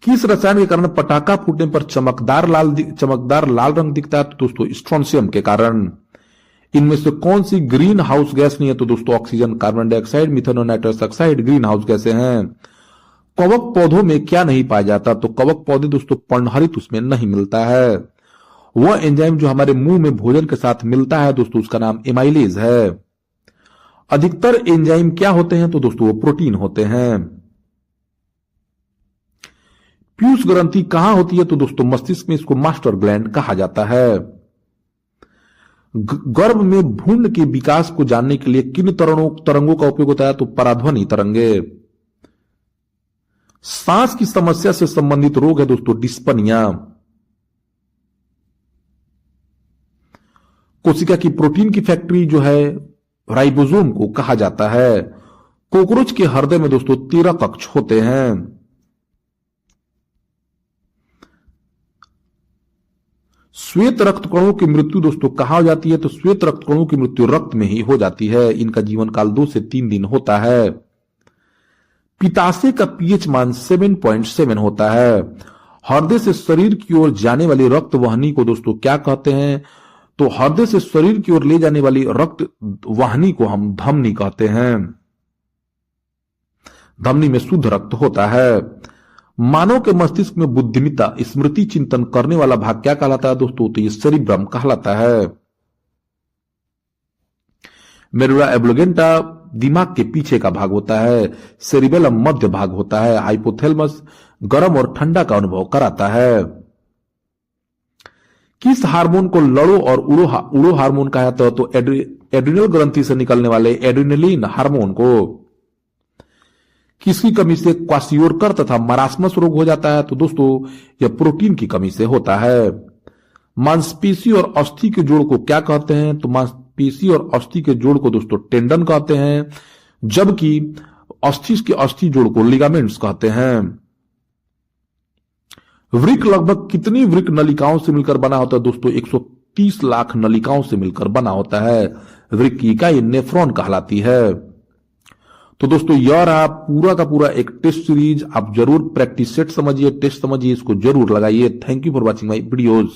किस रसायन के कारण पटाखा फूटने पर चमकदार लाल रंग दिखता है? तो दोस्तों स्ट्रोंशियम के कारण। इनमें से कौन सी ग्रीन हाउस गैस नहीं है? तो दोस्तों ऑक्सीजन, कार्बन डाइऑक्साइड, मीथेन और नाइट्रस ऑक्साइड ग्रीन हाउस गैसें हैं। कवक पौधों में क्या नहीं पाया जाता? तो कवक पौधे दोस्तों पर्णहरित उसमें नहीं मिलता है। वह एंजाइम जो हमारे मुंह में भोजन के साथ मिलता है दोस्तों उसका नाम एमाइलेज है। अधिकतर एंजाइम क्या होते हैं? तो दोस्तों वो प्रोटीन होते हैं। पीयूष ग्रंथि कहां होती है? तो दोस्तों मस्तिष्क में, इसको मास्टर ग्लैंड कहा जाता है। गर्भ में भ्रूण के विकास को जानने के लिए किन तरंगों का उपयोग होता है? तो पराध्वनि तरंगे। सांस की समस्या से संबंधित रोग है दोस्तों डिस्पनिया। कोशिका की प्रोटीन की फैक्ट्री जो है राइबोसोम को कहा जाता है। कॉकरोच के हृदय में दोस्तों 13 कक्ष होते हैं। श्वेत रक्त कणों की मृत्यु दोस्तों कहां हो जाती है? तो श्वेत रक्त कणों की मृत्यु रक्त में ही हो जाती है। इनका जीवन काल 2 से 3 दिन होता है। पित्ताशय का पीएच मान 7.7 होता है। हृदय से शरीर की ओर जाने वाली रक्त वाहिनी को दोस्तों क्या कहते हैं? तो हृदय से शरीर की ओर ले जाने वाली रक्त वाहिनी को हम धमनी कहते हैं। धमनी में शुद्ध रक्त होता है। मानव के मस्तिष्क में बुद्धिमत्ता, स्मृति, चिंतन करने वाला भाग क्या कहलाता है दोस्तों? तो ये सेरिब्रम कहलाता है। मेडुला ओब्लांगेटा दिमाग के पीछे का भाग होता है। सेरिबेलम मध्य भाग होता है। हाइपोथैलेमस गर्म और ठंडा का अनुभव कराता है। किस हार्मोन को लड़ो और उड़ो हार्मोन कहा जाता है? तो एड्रिनल ग्रंथि से निकलने वाले एड्रिनलिन हार्मोन को। किसकी कमी से क्वाशियोरकर तथा मरासमस रोग हो जाता है? तो दोस्तों यह प्रोटीन की कमी से होता है। मांसपेशी और अस्थि के जोड़ को क्या कहते हैं? तो मांसपेशी और अस्थि के जोड़ को दोस्तों टेंडन कहते हैं, जबकि अस्थि जोड़ को लिगामेंट्स कहते हैं। वृक्क लगभग कितनी वृक्क नलिकाओं से मिलकर बना होता है? दोस्तों 130 लाख नलिकाओं से मिलकर बना होता है। वृक्क की इकाई नेफ्रॉन कहलाती है। तो दोस्तों यह रहा पूरा का पूरा एक टेस्ट सीरीज। आप जरूर प्रैक्टिस सेट समझिए, टेस्ट समझिए, इसको जरूर लगाइए। Thank you for watching my videos.